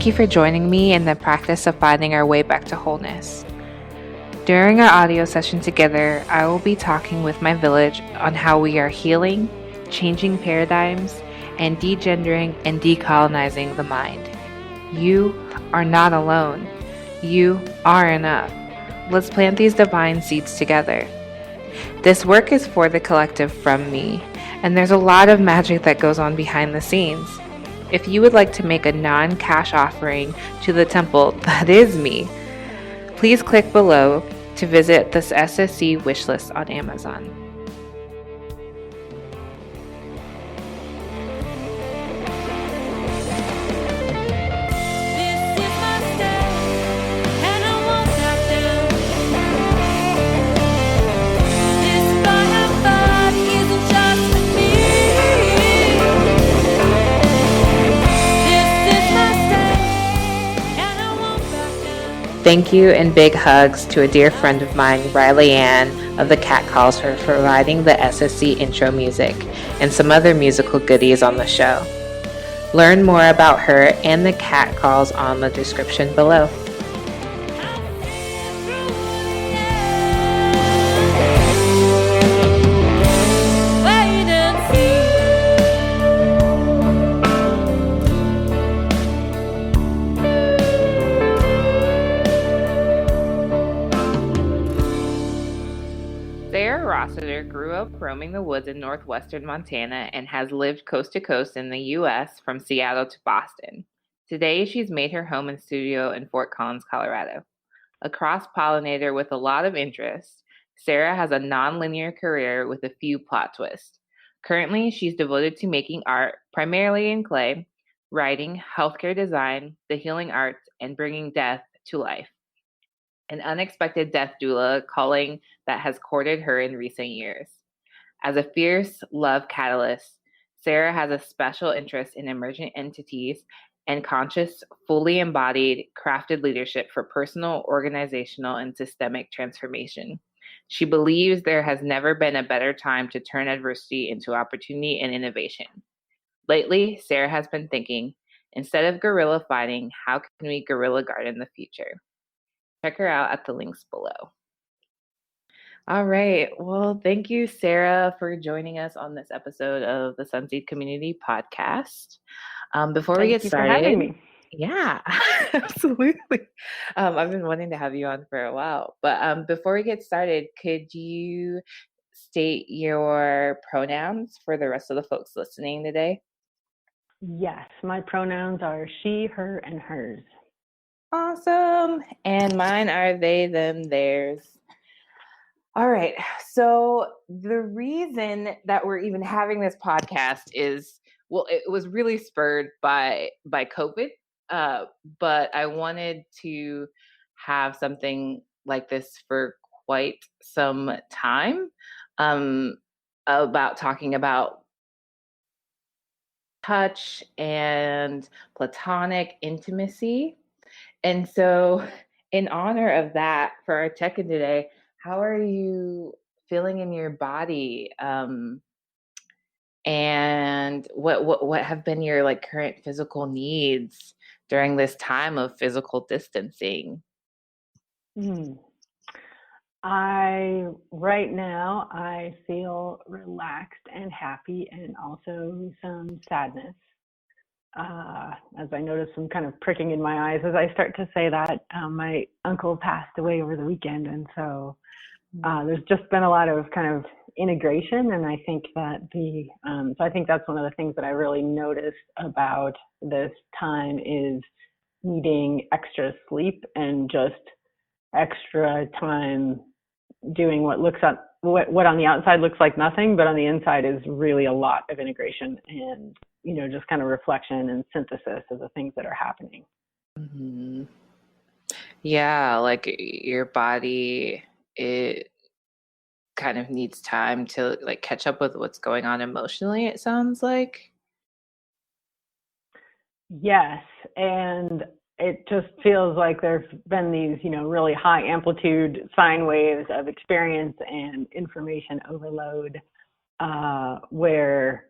you for joining me in the practice of finding our way back to wholeness. During our audio session together, I will be talking with my village on how we are healing, changing paradigms, and degendering and decolonizing the mind. You are not alone. You are enough. Let's plant these divine seeds together. This work is for the collective from me, and there's a lot of magic that goes on behind the scenes. If you would like to make a non-cash offering to the temple that is me, please click below to visit this SSC wishlist on Amazon. Thank you and big hugs to a dear friend of mine, Riley Ann of the CatCalls, for providing the SSC intro music and some other musical goodies on the show. Learn more about her and the CatCalls on the description below. Sarah Rossiter grew up roaming the woods in northwestern Montana and has lived coast to coast in the U.S. from Seattle to Boston. Today, she's made her home and studio in Fort Collins, Colorado. A cross-pollinator with a lot of interest, Sarah has a non-linear career with a few plot twists. Currently, she's devoted to making art, primarily in clay, writing, healthcare design, the healing arts, and bringing death to life. An unexpected death doula calling that has courted her in recent years. As a fierce love catalyst, Sarah has a special interest in emergent entities and conscious, fully embodied, crafted leadership for personal, organizational, and systemic transformation. She believes there has never been a better time to turn adversity into opportunity and innovation. Lately, Sarah has been thinking, instead of guerrilla fighting, how can we guerrilla garden the future? Check her out at the links below. All right. Well, thank you, Sarah, for joining us on this episode of the Sunseed Community Podcast. Before we get started, for having me. Yeah, absolutely. I've been wanting to have you on for a while, but before we get started, could you state your pronouns for the rest of the folks listening today? Yes, my pronouns are she, her, and hers. Awesome. And mine are they, them, theirs. All right. So the reason that we're even having this podcast is, well, it was really spurred by COVID. But I wanted to have something like this for quite some time, about talking about touch and platonic intimacy. And so in honor of that, for our check-in today, how are you feeling in your body? And what have been your current physical needs during this time of physical distancing? Right now I feel relaxed and happy, and also some sadness. As I notice some kind of pricking in my eyes as I start to say that. My uncle passed away over the weekend, and so there's just been a lot of kind of integration, and I think that so I think that's one of the things that I really noticed about this time is needing extra sleep and just extra time doing what on the outside looks like nothing, but on the inside is really a lot of integration and just kind of reflection and synthesis of the things that are happening. Mm-hmm. Yeah, your body, it kind of needs time to catch up with what's going on emotionally, it sounds like. Yes, and it just feels like there's been these, really high amplitude sine waves of experience and information overload, where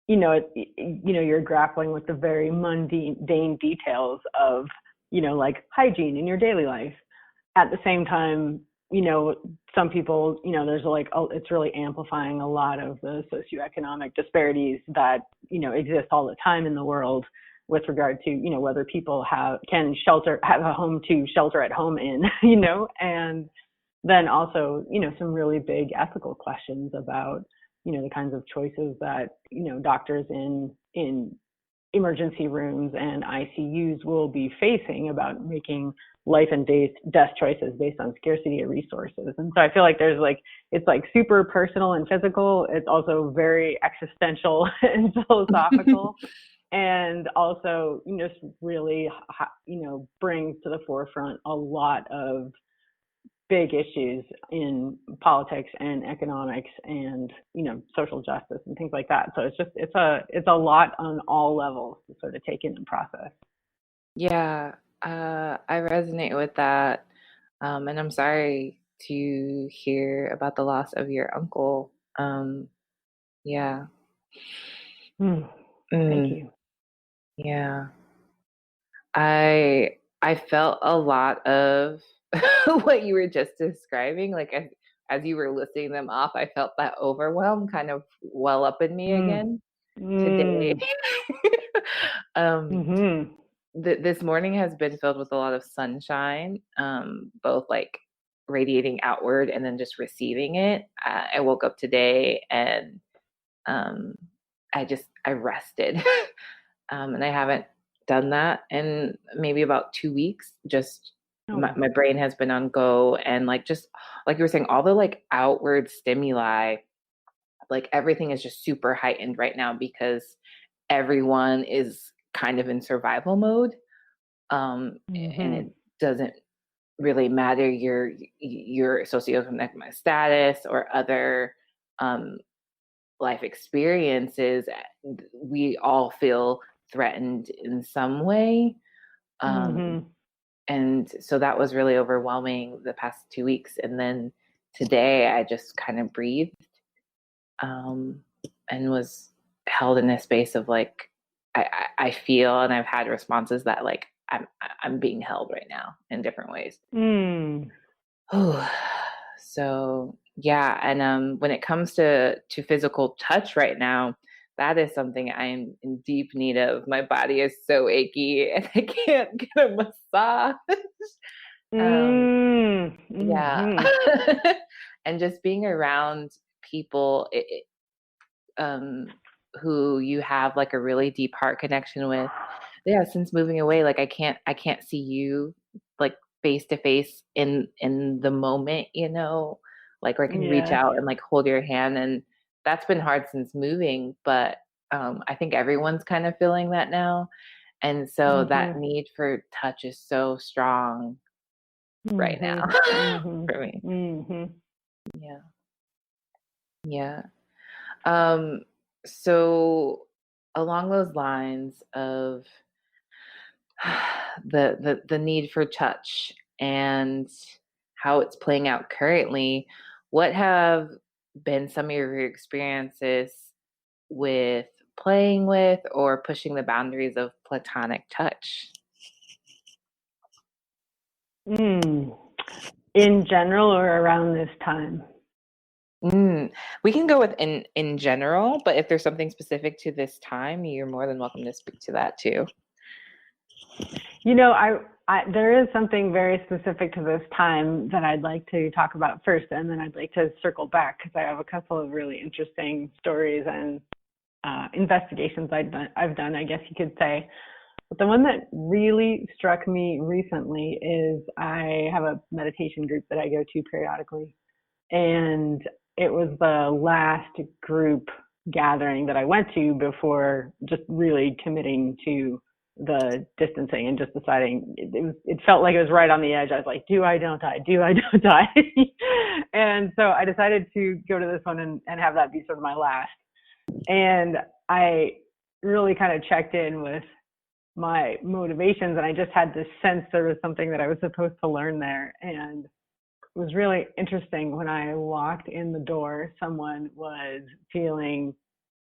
you're grappling with the very mundane details of, like hygiene in your daily life. At the same time, some people, there's like, it's really amplifying a lot of the socioeconomic disparities that, exist all the time in the world with regard to, whether people have a home to shelter at home in, and then also, some really big ethical questions about, the kinds of choices that, doctors in emergency rooms and ICUs will be facing about making life and death choices based on scarcity of resources. And so I feel like it's like super personal and physical. It's also very existential and philosophical. And also, really, brings to the forefront a lot of big issues in politics and economics and, social justice and things like that. So it's a lot on all levels to sort of take in and process. Yeah, I resonate with that. And I'm sorry to hear about the loss of your uncle. Yeah. Thank Mm, you. yeah. I felt a lot of what you were just describing. Like as you were listing them off, I felt that overwhelm kind of well up in me Mm. again today. Mm. um, Mm-hmm. this morning has been filled with a lot of sunshine, both like radiating outward and then just receiving it. I woke up today and um, I rested, and I haven't done that in maybe about 2 weeks. Just my, Oh. my brain has been on go, and like just like you were saying, all the like outward stimuli, like everything is just super heightened right now because everyone is kind of in survival mode, and Mm-hmm. it doesn't really matter your socioeconomic status or other um, life experiences. We all feel threatened in some way. Um, Mm-hmm. and so that was really overwhelming the past 2 weeks. And then today I just kind of breathed, um, and was held in a space of like, I feel, and I've had responses that like, I'm being held right now in different ways. Mm. So yeah, and when it comes to physical touch right now, that is something I'm in deep need of. My body is so achy and I can't get a massage. um, Mm. yeah. Mm-hmm. And just being around people, um, who you have like a really deep heart connection with. Yeah, since moving away, like I can't see you like face to face in the moment, like where I can reach Yes. out and like hold your hand, and that's been hard since moving, but I think everyone's kind of feeling that now. And so that Mm-hmm. need for touch is so strong right now Mm-hmm. Mm-hmm. for me. Mm-hmm. Yeah. Yeah. Um, so along those lines of the need for touch and how it's playing out currently, what have been some of your experiences with playing with or pushing the boundaries of platonic touch? Mm. In general or around this time? Mm, we can go with in general, but if there's something specific to this time, you're more than welcome to speak to that too. There is something very specific to this time that I'd like to talk about first, and then I'd like to circle back because I have a couple of really interesting stories and investigations I've done, I guess you could say. But the one that really struck me recently is I have a meditation group that I go to periodically, and it was the last group gathering that I went to before just really committing to the distancing and just deciding it felt like it was right on the edge. I was like, do I, don't I, do I, don't I? And so I decided to go to this one and have that be sort of my last. And I really kind of checked in with my motivations, and I just had this sense there was something that I was supposed to learn there. And it was really interesting when I walked in the door, someone was feeling,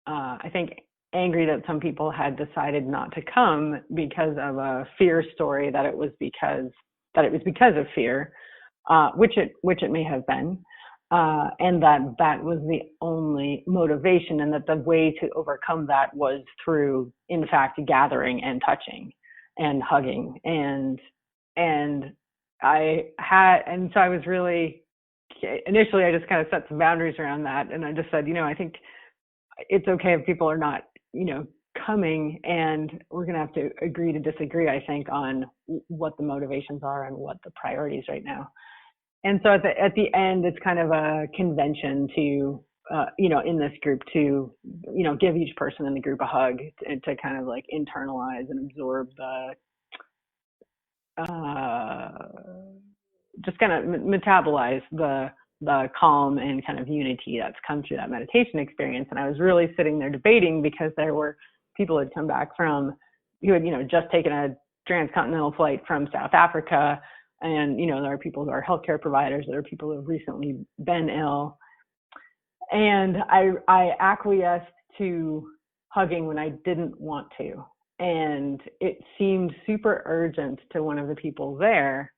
I think, angry that some people had decided not to come because of a fear story, that it was because of fear, which it may have been, and that was the only motivation, and that the way to overcome that was through, in fact, gathering and touching and hugging. And so I was really, initially I just kind of set some boundaries around that, and I just said, I think it's okay if people are not, coming, and we're going to have to agree to disagree, I think, on what the motivations are and what the priorities right now. And so at the end, it's kind of a convention to, in this group to, give each person in the group a hug to kind of like internalize and absorb just kind of metabolize the calm and kind of unity that's come through that meditation experience. And I was really sitting there debating, because there were people who had come back who had, just taken a transcontinental flight from South Africa. And, there are people who are healthcare providers. There are people who have recently been ill. And I acquiesced to hugging when I didn't want to. And it seemed super urgent to one of the people there,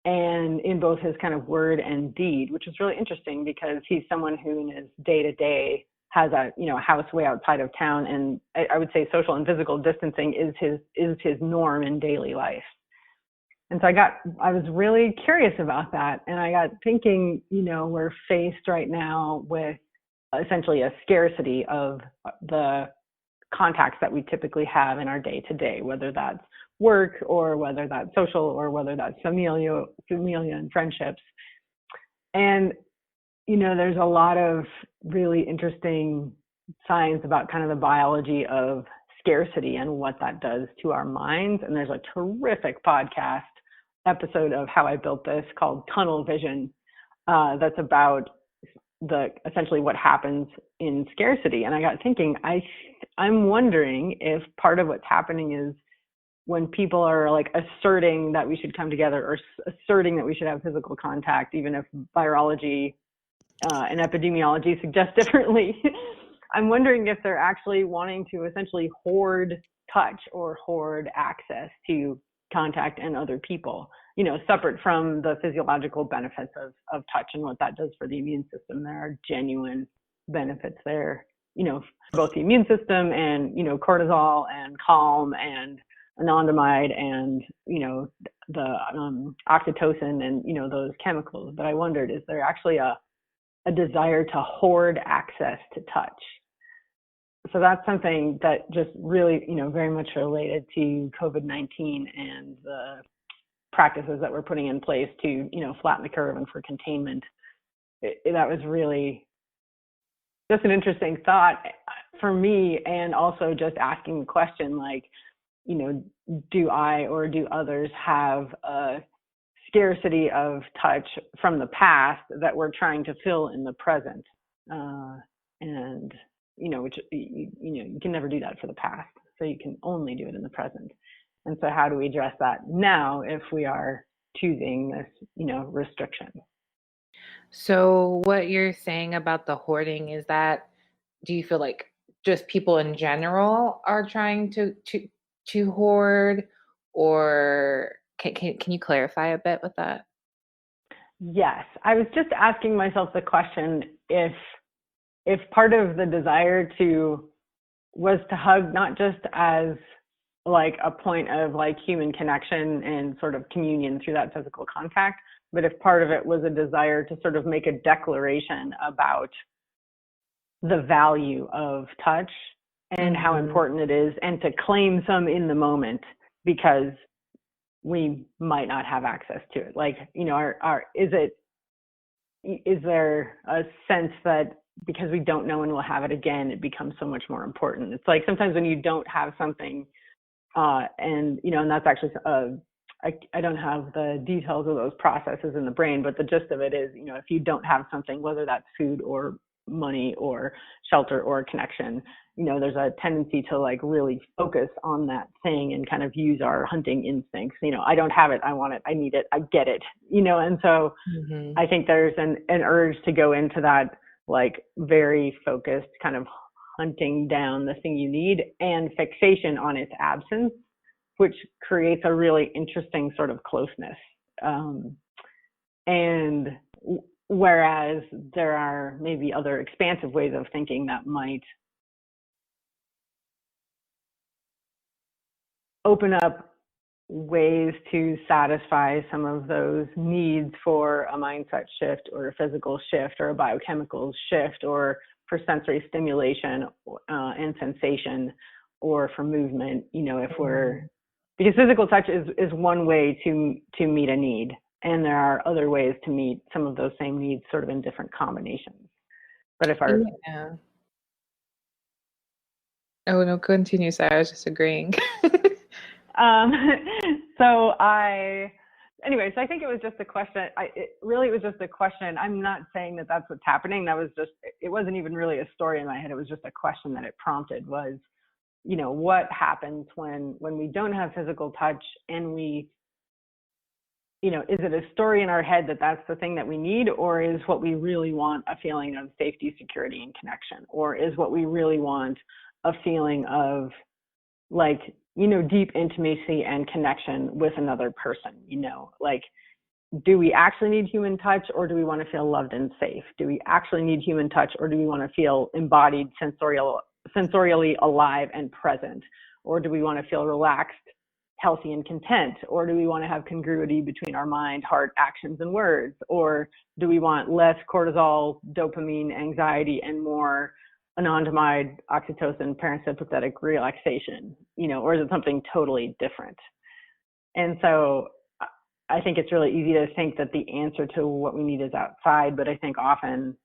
and in both his kind of word and deed, which is really interesting, because he's someone who in his day-to-day has a house way outside of town, and I would say social and physical distancing is his norm in daily life. And so I was really curious about that, and I got thinking, we're faced right now with essentially a scarcity of the contacts that we typically have in our day-to-day, whether that's work or whether that's social or whether that's familia and friendships. And, there's a lot of really interesting science about kind of the biology of scarcity and what that does to our minds. And there's a terrific podcast episode of How I Built This called Tunnel Vision, that's about essentially what happens in scarcity. And I got thinking, I'm wondering if part of what's happening is when people are like asserting that we should come together, or asserting that we should have physical contact, even if virology and epidemiology suggest differently, I'm wondering if they're actually wanting to essentially hoard touch or hoard access to contact and other people, separate from the physiological benefits of touch and what that does for the immune system. There are genuine benefits there, for both the immune system and, cortisol and calm and anandamide and, the oxytocin and, those chemicals. But I wondered, is there actually a desire to hoard access to touch? So that's something that just really, very much related to COVID-19 and the practices that we're putting in place to, flatten the curve and for containment. That was really just an interesting thought for me, and also just asking the question, like, do I or do others have a scarcity of touch from the past that we're trying to fill in the present? And which you can never do that for the past, so you can only do it in the present. And so how do we address that now if we are choosing this, restriction? So what you're saying about the hoarding is that, do you feel like just people in general are trying to hoard, or can you clarify a bit with that? Yes, I was just asking myself the question, if part of the desire was to hug not just as like a point of like human connection and sort of communion through that physical contact, but if part of it was a desire to sort of make a declaration about the value of touch and how important it is, and to claim some in the moment because we might not have access to it. Like, is there a sense that because we don't know when we'll have it again, it becomes so much more important? It's like sometimes when you don't have something, and that's actually, I don't have the details of those processes in the brain, but the gist of it is, if you don't have something, whether that's food or money or shelter or connection, there's a tendency to like really focus on that thing and kind of use our hunting instincts. I don't have it, I want it, I need it, I get it, and so I think there's an urge to go into that like very focused kind of hunting down the thing you need, and fixation on its absence, which creates a really interesting sort of closeness. And whereas there are maybe other expansive ways of thinking that might open up ways to satisfy some of those needs for a mindset shift or a physical shift or a biochemical shift or for sensory stimulation and sensation or for movement, if we're, because physical touch is one way to meet a need. And there are other ways to meet some of those same needs sort of in different combinations. But if our... Yeah. Oh, no, continue, Sarah. I was just agreeing. So anyways, I think it was just a question. It was just a question. I'm not saying that that's what's happening. It wasn't even really a story in my head. It was just a question that it prompted was, what happens when we don't have physical touch and we, is it a story in our head that that's the thing that we need, or is what we really want a feeling of safety, security, and connection? Or is what we really want a feeling of deep intimacy and connection with another person? Do we actually need human touch, or do we want to feel loved and safe? Do we actually need human touch, or do we want to feel embodied, sensorially alive and present? Or do we want to feel relaxed, healthy, and content? Or do we want to have congruity between our mind, heart, actions, and words? Or do we want less cortisol, dopamine, anxiety, and more anandamide, oxytocin, parasympathetic relaxation? Or is it something totally different? And so I think it's really easy to think that the answer to what we need is outside, but I think often,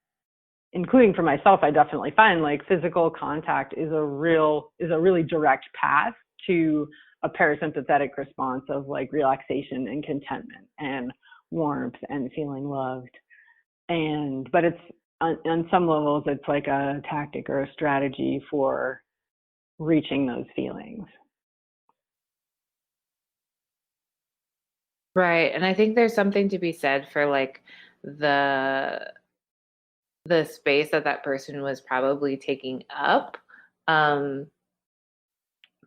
including for myself, I definitely find physical contact is a really direct path to a parasympathetic response of relaxation and contentment and warmth and feeling loved. But it's on some levels, it's like a tactic or a strategy for reaching those feelings. Right. And I think there's something to be said for the space that person was probably taking up.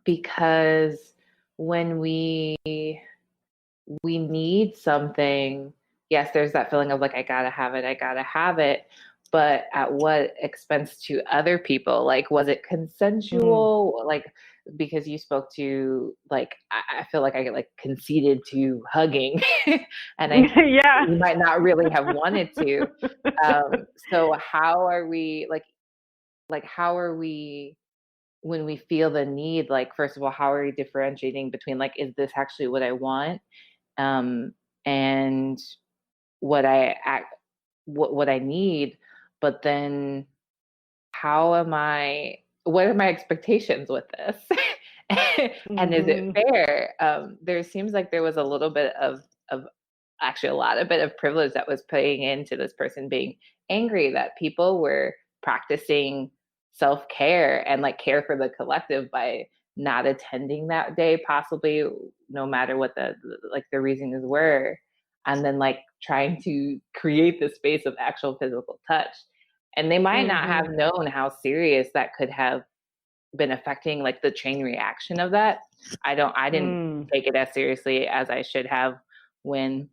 Because when we need something, yes, there's that feeling of I gotta have it. But at what expense to other people? Was it consensual? Because you spoke to I feel like I get conceded to hugging, and yeah, you might not really have wanted to. So how are we how are we when we feel the need? First of all, how are we differentiating between is this actually what I want, and what I need? But then what are my expectations with this? And is it fair? There seems like there was a little bit of actually a bit of privilege that was playing into this person being angry that people were practicing self-care and care for the collective by not attending that day, possibly, no matter what the reasons were, and then trying to create the space of actual physical touch. And they might not have known how serious that could have been affecting the chain reaction of that. I didn't take it as seriously as I should have when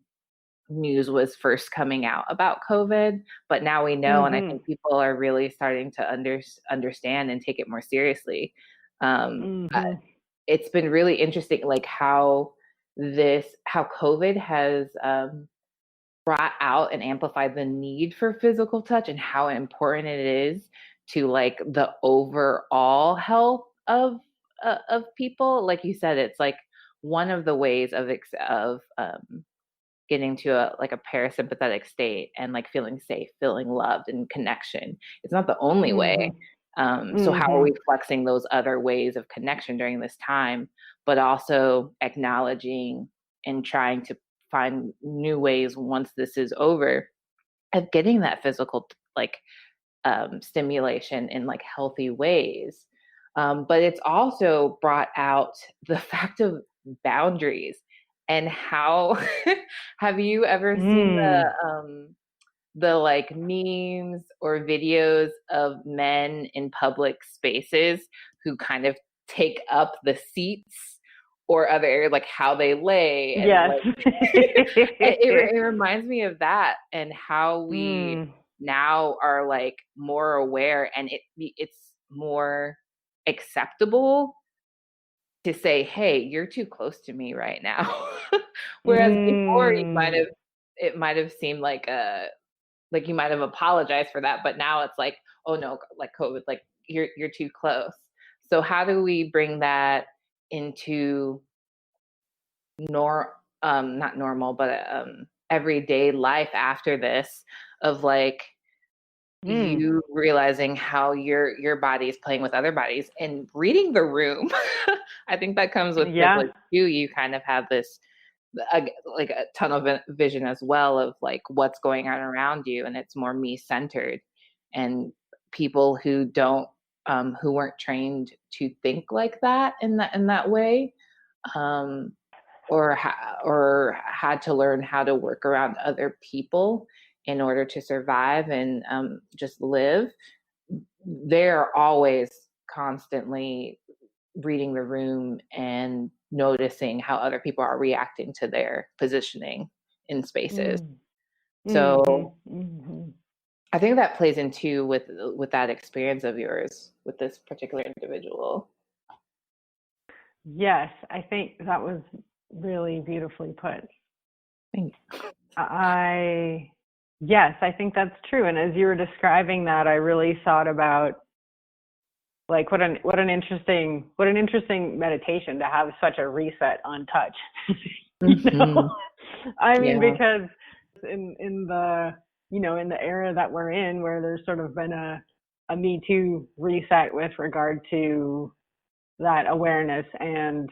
news was first coming out about COVID, but now we know, and I think people are really starting to understand and take it more seriously. It's been really interesting, how COVID has brought out and amplified the need for physical touch and how important it is to the overall health of people. Like you said, it's one of the ways of getting to a parasympathetic state and feeling safe, feeling loved, and connection. It's not the only way. So how are we flexing those other ways of connection during this time, but also acknowledging and trying to find new ways once this is over of getting that physical stimulation in healthy ways. But it's also brought out the fact of boundaries and how have you ever seen the like memes or videos of men in public spaces who kind of take up the seats or other areas, like how they lay, and Yes. like it reminds me of that, and how we now are like more aware, and it's more acceptable to say, hey, you're too close to me right now. Whereas before it might have seemed like you might have apologized for that, but now it's like, oh no, like COVID, like you're too close. So how do we bring that into not normal, but everyday life after this, of like you realizing how your body is playing with other bodies and reading the room. I think that comes with privilege too. You kind of have this like a tunnel vision as well of like what's going on around you, and it's more me centered. And people who don't who weren't trained to think like that in that way, or had to learn how to work around other people in order to survive and just live, they're always constantly reading the room and noticing how other people are reacting to their positioning in spaces. So I think that plays into with that experience of yours with this particular individual. Yes, I think that was really beautifully put. Thanks. Yes, I think that's true. And as you were describing that, I really thought about like what an interesting meditation to have such a reset on touch. You know? I mean, because in the in the era that we're in, where there's sort of been a Me Too reset with regard to that awareness and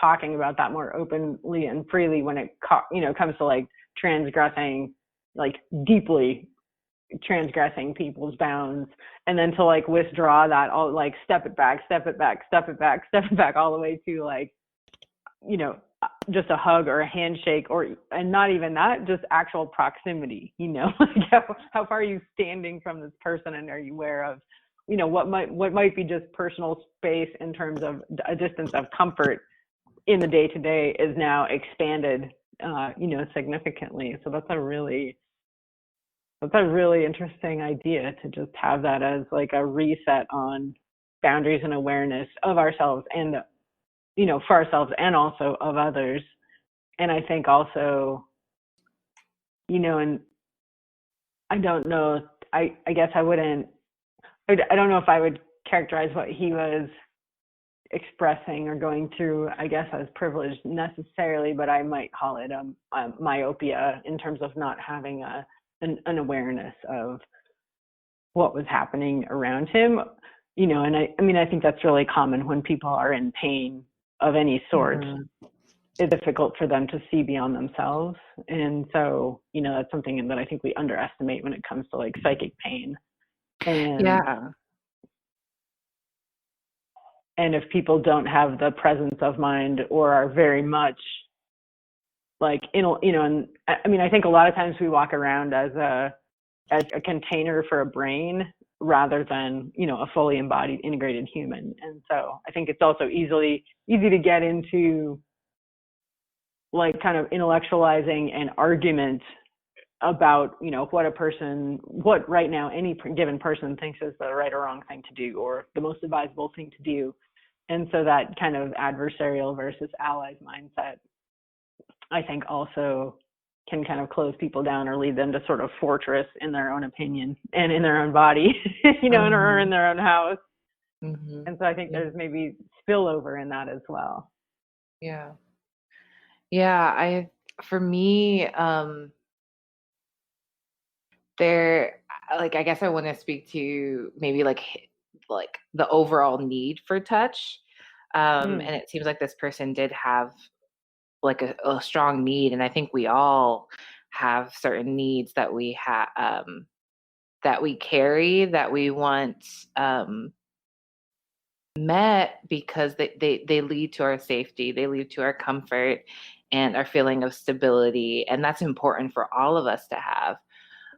talking about that more openly and freely when it comes to like transgressing, like deeply transgressing people's bounds, and then to like withdraw that, all like step it back all the way to like just a hug or a handshake, and not even that, just actual proximity, like how far are you standing from this person, and are you aware of what might be just personal space in terms of a distance of comfort in the day-to-day is now expanded significantly. So that's a really interesting idea, to just have that as like a reset on boundaries and awareness of ourselves, and for ourselves and also of others. And I think also, and I don't know, I guess I don't know if I would characterize what he was expressing or going through, I guess, as privilege necessarily, but I might call it a myopia, in terms of not having an awareness of what was happening around him. And I mean, I think that's really common when people are in pain of any sort. It's difficult for them to see beyond themselves. And so, that's something that I think we underestimate when it comes to like psychic pain. And if people don't have the presence of mind, or are very much like, and I mean, I think a lot of times we walk around as a container for a brain, rather than, a fully embodied, integrated human. And so I think it's also easy to get into like kind of intellectualizing an argument about, what right now any given person thinks is the right or wrong thing to do, or the most advisable thing to do. And so that kind of adversarial versus allies mindset, I think, also can kind of close people down, or lead them to sort of fortress in their own opinion and in their own body, or in their own house. And so I think there's maybe spillover in that as well. For me, there, like, I guess I want to speak to maybe like the overall need for touch. And it seems like this person did have like a strong need, and I think we all have certain needs that we have, that we carry, that we want met, because they lead to our safety, they lead to our comfort and our feeling of stability, and that's important for all of us to have.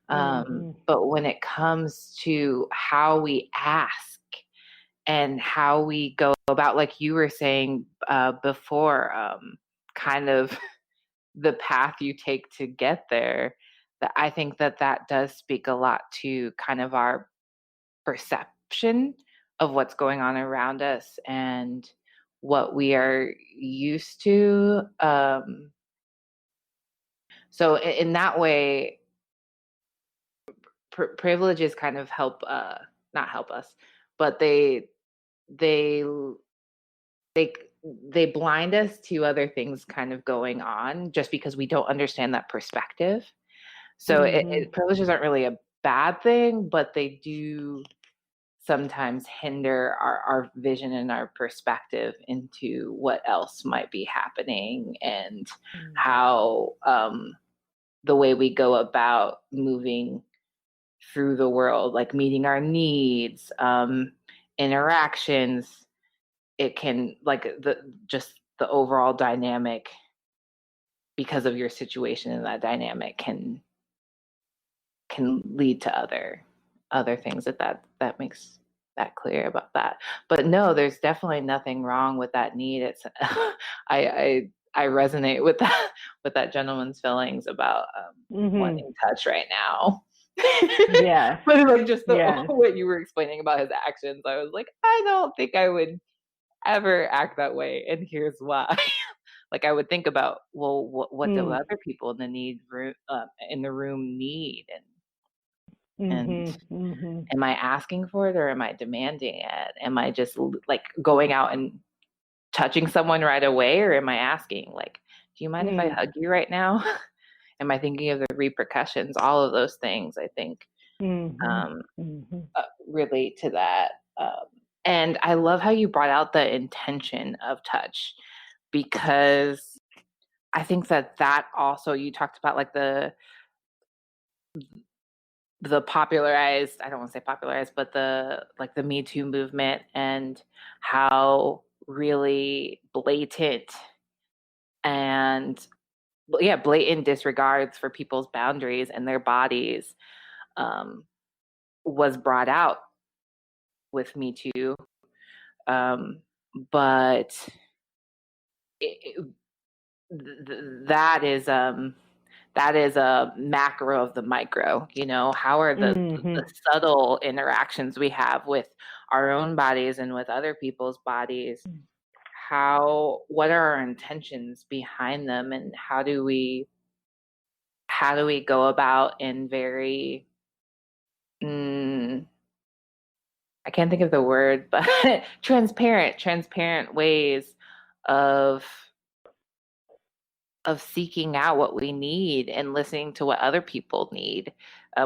But when it comes to how we ask and how we go about, like you were saying before, kind of the path you take to get there, that I think that does speak a lot to kind of our perception of what's going on around us and what we are used to. So in that way, privileges kind of help, not help us, but they they they blind us to other things kind of going on just because we don't understand that perspective. So privileges aren't really a bad thing, but they do sometimes hinder our vision and our perspective into what else might be happening and how the way we go about moving through the world, like meeting our needs, interactions, it can, like, the overall dynamic because of your situation, and that dynamic can lead to other things. That makes that clear about that. But no, there's definitely nothing wrong with that need. It's I resonate with that gentleman's feelings about wanting touch right now. Yes. But like just Yes. what you were explaining about his actions, I was like, I don't think I would ever act that way, and here's why. Like, I would think about, well, what do other people in the room need, and am I asking for it or am I demanding it? Am I just like going out and touching someone right away, or am I asking, like, do you mind if I hug you right now? Am I thinking of the repercussions? All of those things, I think, relate to that. And I love how you brought out the intention of touch, because I think that also, you talked about like the popularized, I don't want to say popularized, but the Me Too movement, and how really blatant and blatant disregards for people's boundaries and their bodies was brought out with Me Too. But that is a macro of the micro. How are the subtle interactions we have with our own bodies and with other people's bodies? What are our intentions behind them, and how do we go about in very I can't think of the word, but transparent ways of seeking out what we need and listening to what other people need,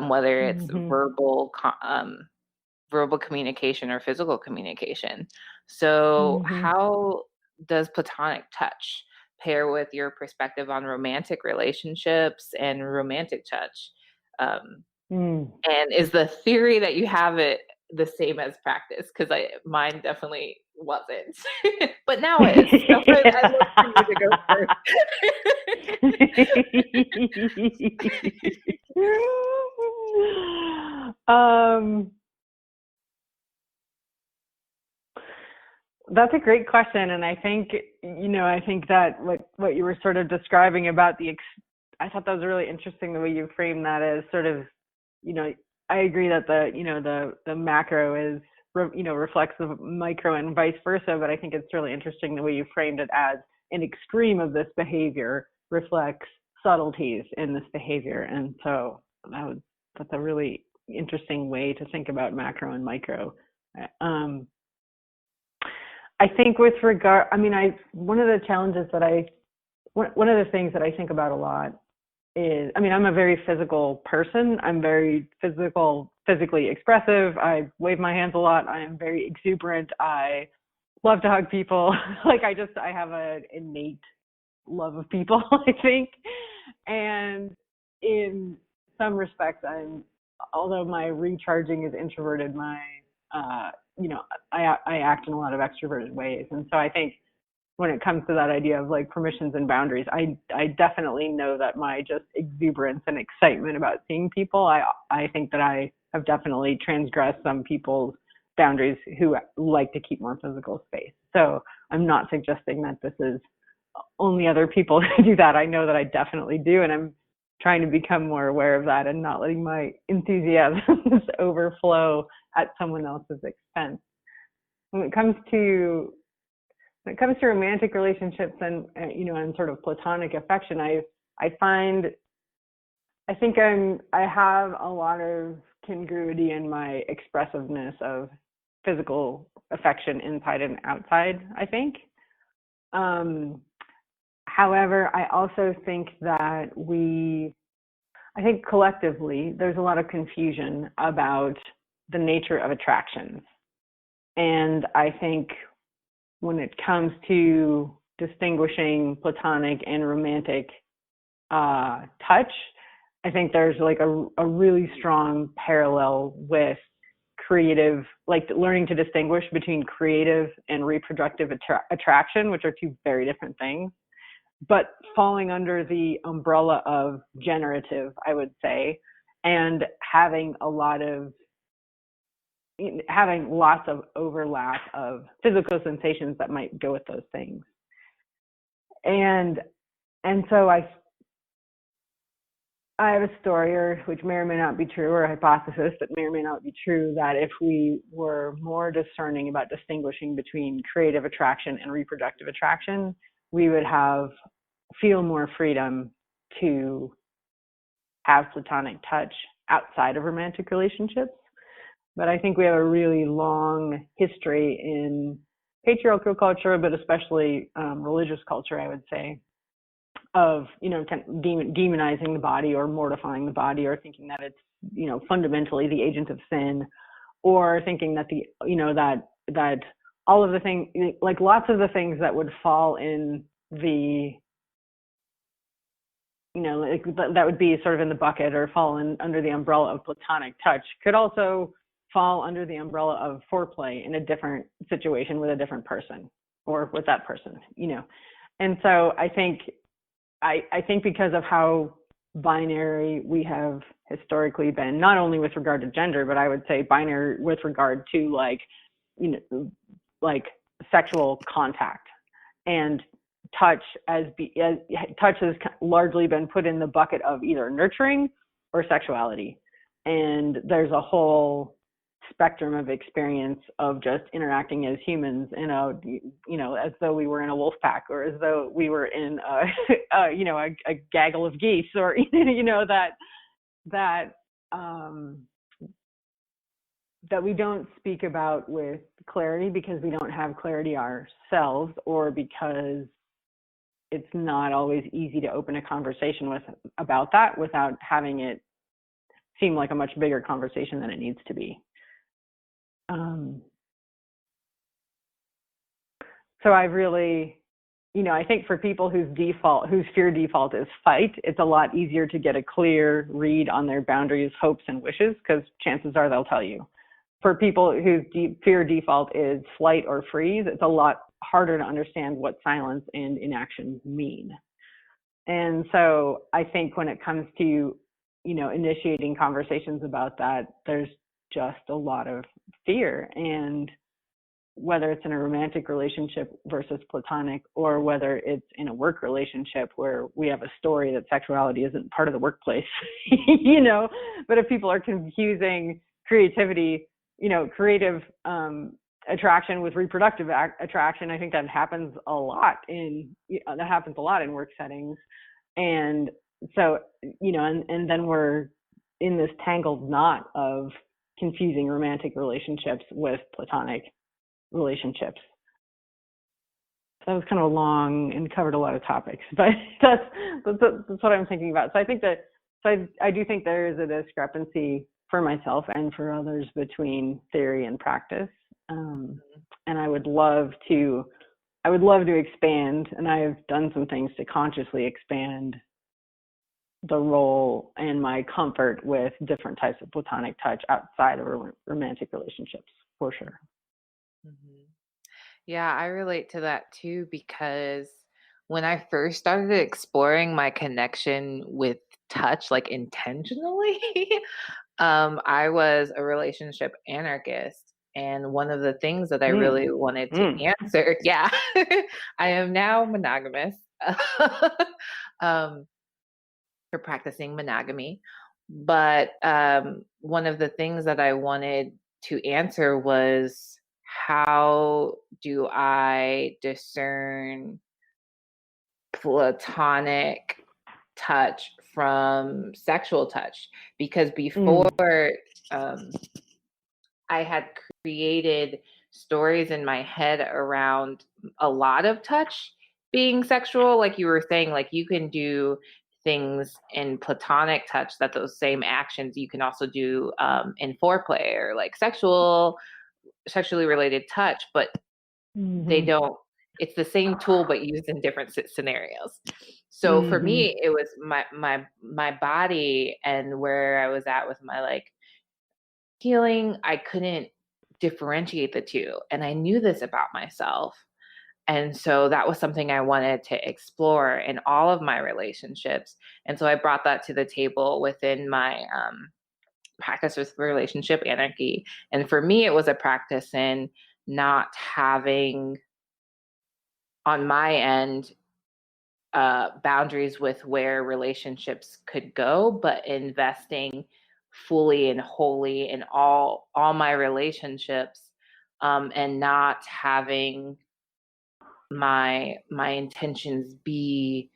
whether it's verbal communication or physical communication. So how does platonic touch pair with your perspective on romantic relationships and romantic touch? And is the theory that you have it the same as practice? Because mine definitely wasn't, but now it is. So I'd love for you to go first. That's a great question, and I think that what you were sort of describing about I thought that was really interesting, the way you framed that as sort of, I agree that the macro is reflects the micro and vice versa, but I think it's really interesting the way you framed it as an extreme of this behavior reflects subtleties in this behavior, and so that's a really interesting way to think about macro and micro. I think with regard, one of the things that I think about a lot is, I'm a very physical person. I'm very physically expressive. I wave my hands a lot. I am very exuberant. I love to hug people. I have an innate love of people, I think. And in some respects, although my recharging is introverted, I act in a lot of extroverted ways. And so I think when it comes to that idea of like permissions and boundaries. I definitely know that my just exuberance and excitement about seeing people, I think that I have definitely transgressed some people's boundaries who like to keep more physical space. So I'm not suggesting that this is only other people who do that. I know that I definitely do, and I'm trying to become more aware of that and not letting my enthusiasms overflow at someone else's expense. When it comes to romantic relationships and and sort of platonic affection, I think I have a lot of congruity in my expressiveness of physical affection inside and outside, I think. However, I also think that I think collectively, there's a lot of confusion about the nature of attractions. And I think when it comes to distinguishing platonic and romantic touch, I think there's like a really strong parallel with creative, like learning to distinguish between creative and reproductive attraction, which are two very different things, but falling under the umbrella of generative, I would say, and having lots of overlap of physical sensations that might go with those things. And so I have a story, which may or may not be true, or a hypothesis that may or may not be true, that if we were more discerning about distinguishing between creative attraction and reproductive attraction, we would feel more freedom to have platonic touch outside of romantic relationships. But I think we have a really long history in patriarchal culture, but especially religious culture, I would say, of kind of demonizing the body or mortifying the body, or thinking that it's fundamentally the agent of sin, or thinking that that all of the things, like lots of the things that would fall in the like that would be sort of in the bucket or fall under the umbrella of platonic touch could also fall under the umbrella of foreplay in a different situation with a different person or with that person, And so I think because of how binary we have historically been, not only with regard to gender, but I would say binary with regard to like sexual contact, and touch touch has largely been put in the bucket of either nurturing or sexuality. And there's a whole spectrum of experience of just interacting as humans as though we were in a wolf pack, or as though we were in a gaggle of geese, or that we don't speak about with clarity because we don't have clarity ourselves, or because it's not always easy to open a conversation about that without having it seem like a much bigger conversation than it needs to be. So I really, I think for people whose fear default is fight, it's a lot easier to get a clear read on their boundaries, hopes, and wishes, because chances are they'll tell you. For people whose fear default is flight or freeze, it's a lot harder to understand what silence and inaction mean. And so I think when it comes to, initiating conversations about that, there's just a lot of fear. And whether it's in a romantic relationship versus platonic, or whether it's in a work relationship where we have a story that sexuality isn't part of the workplace, but if people are confusing creativity, creative attraction with reproductive attraction, I think that happens a lot in work settings. And so, and then we're in this tangled knot of confusing romantic relationships with platonic relationships. So that was kind of long and covered a lot of topics, but that's what I'm thinking about. So I think I do think there is a discrepancy for myself and for others between theory and practice. And I would love to expand, and I've done some things to consciously expand the role and my comfort with different types of platonic touch outside of romantic relationships, for sure. Mm-hmm. Yeah, I relate to that too because when I first started exploring my connection with touch, like intentionally, I was a relationship anarchist. And one of the things that I Mm. really wanted to Mm. answer, yeah, I am now monogamous um, for practicing monogamy. But one of the things that I wanted to answer was how do I discern platonic touch from sexual touch? Because Mm. before um, I had created stories in my head around a lot of touch being sexual. Like you were saying, like you can do things in platonic touch that those same actions you can also do in foreplay or like sexually related touch, but they Mhm. don't, it's the same tool but used in different scenarios. So for Mhm. me it was my body and where I was at with my like healing. I couldn't differentiate the two, and I knew this about myself. And so that was something I wanted to explore in all of my relationships. And so I brought that to the table within my practice with relationship anarchy. And for me it was a practice in not having on my end boundaries with where relationships could go, but investing fully and wholly in all my relationships, and not having my intentions be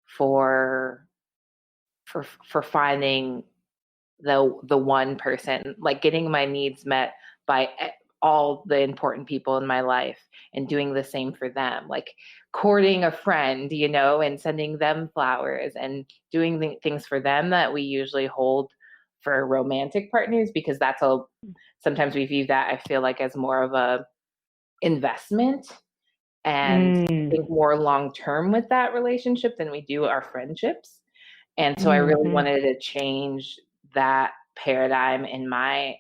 for for finding the one person, like getting my needs met by all the important people in my life and doing the same for them, like courting a friend, and sending them flowers and doing things for them that we usually hold for romantic partners, because sometimes we view that, I feel like, as more of a investment and Mm. think more long term with that relationship than we do our friendships. And so I really Mhm. wanted to change that paradigm in my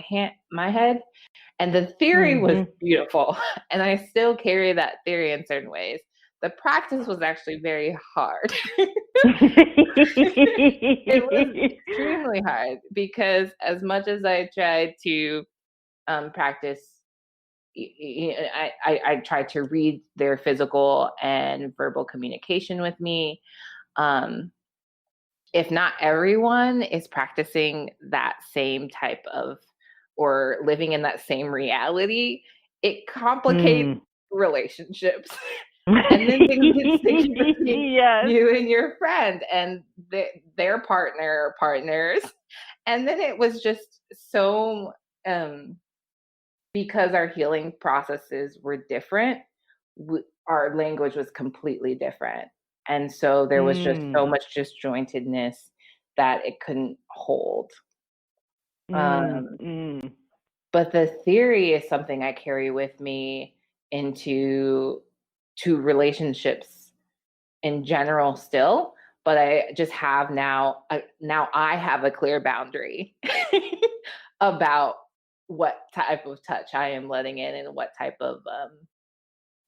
head. And the theory was Mhm. beautiful, and I still carry that theory in certain ways. The practice was actually very hard. It was extremely hard because as much as I tried to practice, I tried to read their physical and verbal communication with me. Um, if not everyone is practicing that same type of or living in that same reality, it complicates Mm. relationships. And then things get sticky between Yes. you and your friend and their partner or partners. And then it was just so, because our healing processes were different, our language was completely different. And so there was just Mm. so much disjointedness that it couldn't hold. Mm. Um, Mm. but the theory is something I carry with me into to relationships in general still, but I just have now I have a clear boundary about what type of touch I am letting in and what type of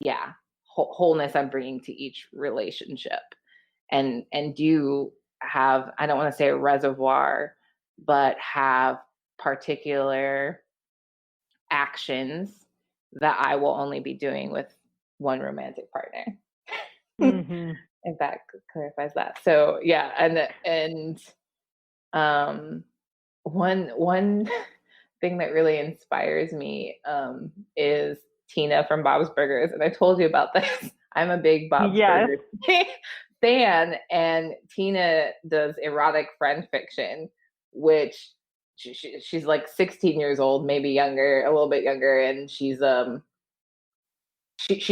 yeah, wholeness I'm bringing to each relationship, and do have, I don't want to say a reservoir, but have particular actions that I will only be doing with one romantic partner. Mhm. If that clarifies that. So yeah, and um one thing that really inspires me is Tina from Bob's Burgers, and I told you about this. I'm a big Bob's Yes. Burgers fan, and Tina does erotic friend fiction, which she's like 16 years old, maybe younger, a little bit younger, and she's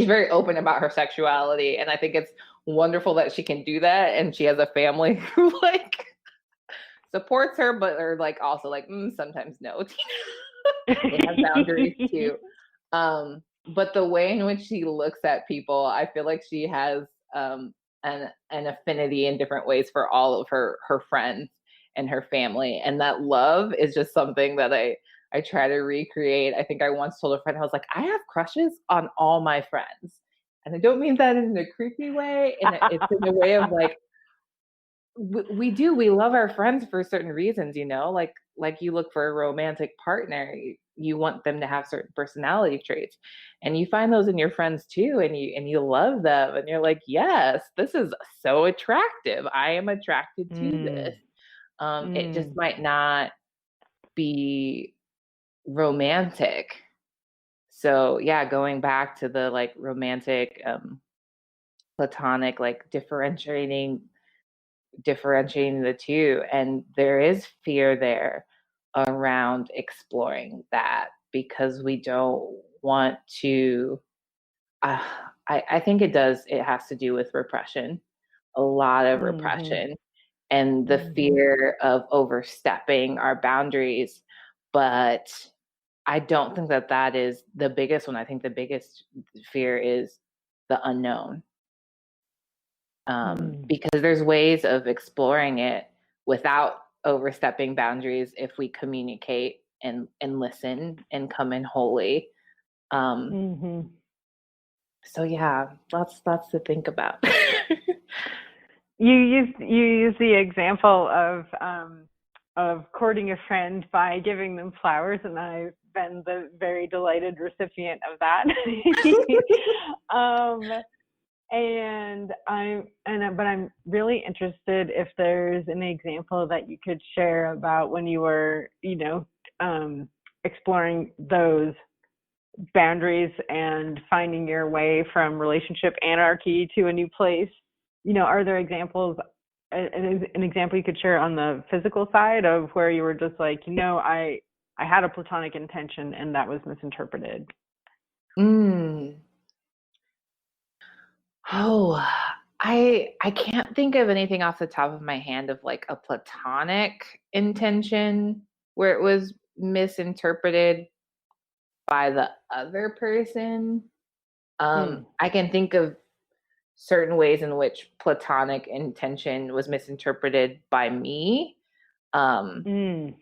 very open about her sexuality, and I think it's wonderful that she can do that, and she has a family who like supports her, but are like also like sometimes no. They have boundaries too. But the way in which she looks at people, I feel like she has an affinity in different ways for all of her friends and her family, and that love is just something that I try to recreate. I think I once told a friend, I was like, I have crushes on all my friends. And I don't mean that in a creepy way. And it's in a way of like, we love our friends for certain reasons, like you look for a romantic partner, you want them to have certain personality traits, and you find those in your friends too, and you love them, and you're like, yes, this is so attractive, I am attracted to Mm. this. It just might not be romantic. So yeah, going back to the like romantic, platonic, like differentiating the two. And there is fear there around exploring that because we don't want to. Uh, I think it has to do with repression, a lot of Mhm. repression, and the Mhm. fear of overstepping our boundaries. But I don't think that is the biggest one. I think the biggest fear is the unknown, Mm. because there's ways of exploring it without overstepping boundaries if we communicate and listen and come in wholly. Um, Mhm. so yeah, that's to think about. You use the example of courting a friend by giving them flowers, and I've been the very delighted recipient of that. um, but I'm really interested if there's an example that you could share about when you were, exploring those boundaries and finding your way from relationship anarchy to a new place. Are there examples, an example you could share on the physical side of where you were just like, I had a platonic intention and that was misinterpreted? mm. Oh, I can't think of anything off the top of my hand of like a platonic intention where it was misinterpreted by the other person. Hmm. I can think of certain ways in which platonic intention was misinterpreted by me. Um, Mm.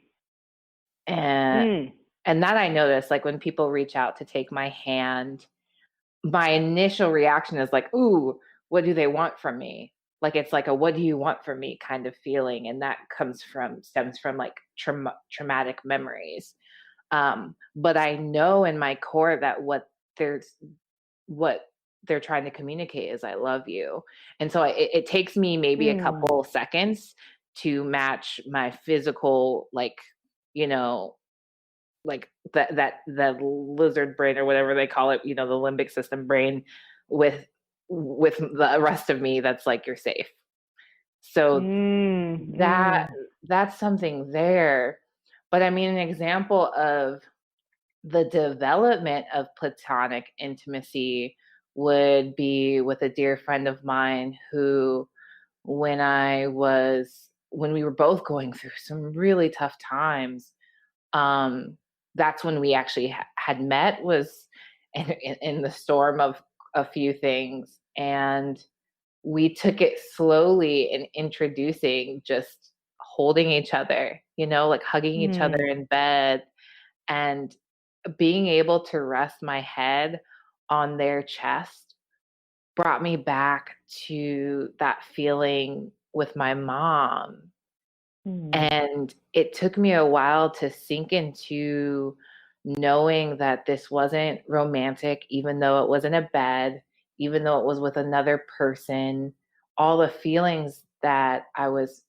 and Mm. and that I notice, like when people reach out to take my hand, my initial reaction is like, ooh, what do they want from me? Like it's like a what do you want from me kind of feeling. And that stems from like traumatic memories. But I know in my core that what they're trying to communicate is I love you. And so it takes me maybe a Mm. couple seconds to match my physical, like, you know, like that lizard brain or whatever they call it, the limbic system brain with the rest of me that's like, you're safe. So Mm. that Mm. that's something there. But I mean, an example of the development of platonic intimacy would be with a dear friend of mine who, when we were both going through some really tough times, um, that's when we actually had met, was in the storm of a few things. And we took it slowly in introducing just holding each other, like hugging each other Mm. in bed, and being able to rest my head on their chest brought me back to that feeling with my mom. Mm. And it took me a while to sink into knowing that this wasn't romantic, even though it was in a bed, even though it was with another person. All the feelings that I was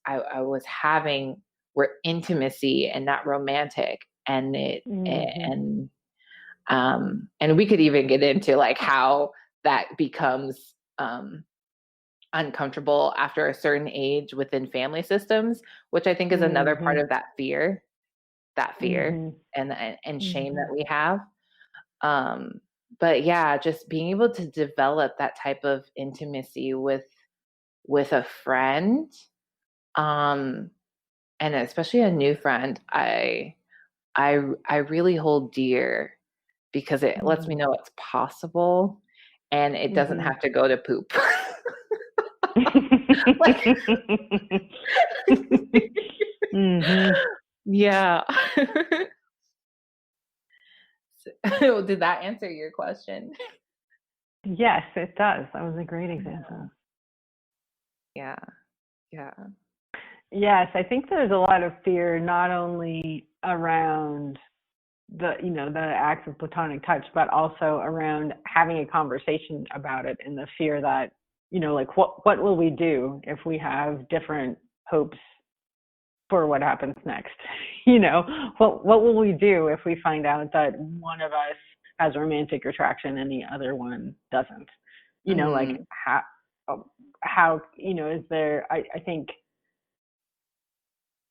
having were intimacy and not romantic. Mhm. And we could even get into like how that becomes uncomfortable after a certain age within family systems, which I think is another part Mhm. of that fear Mhm. and shame that Mhm. we have. Um, but yeah, just being able to develop that type of intimacy with a friend, um, and especially a new friend, I really hold dear because it lets me Mhm. know it's possible and it doesn't Mhm. have to go to poop. Like, Mhm. yeah. Did that answer your question? Yes, it does. That was a great example. Yeah. Yeah. Yes, I think there's a lot of fear not only around the acts of platonic touch, but also around having a conversation about it, and the fear that, like what will we do if we have different hopes for what happens next? What will we do if we find out that one of us has romantic attraction and the other one doesn't? Like how is there, I think,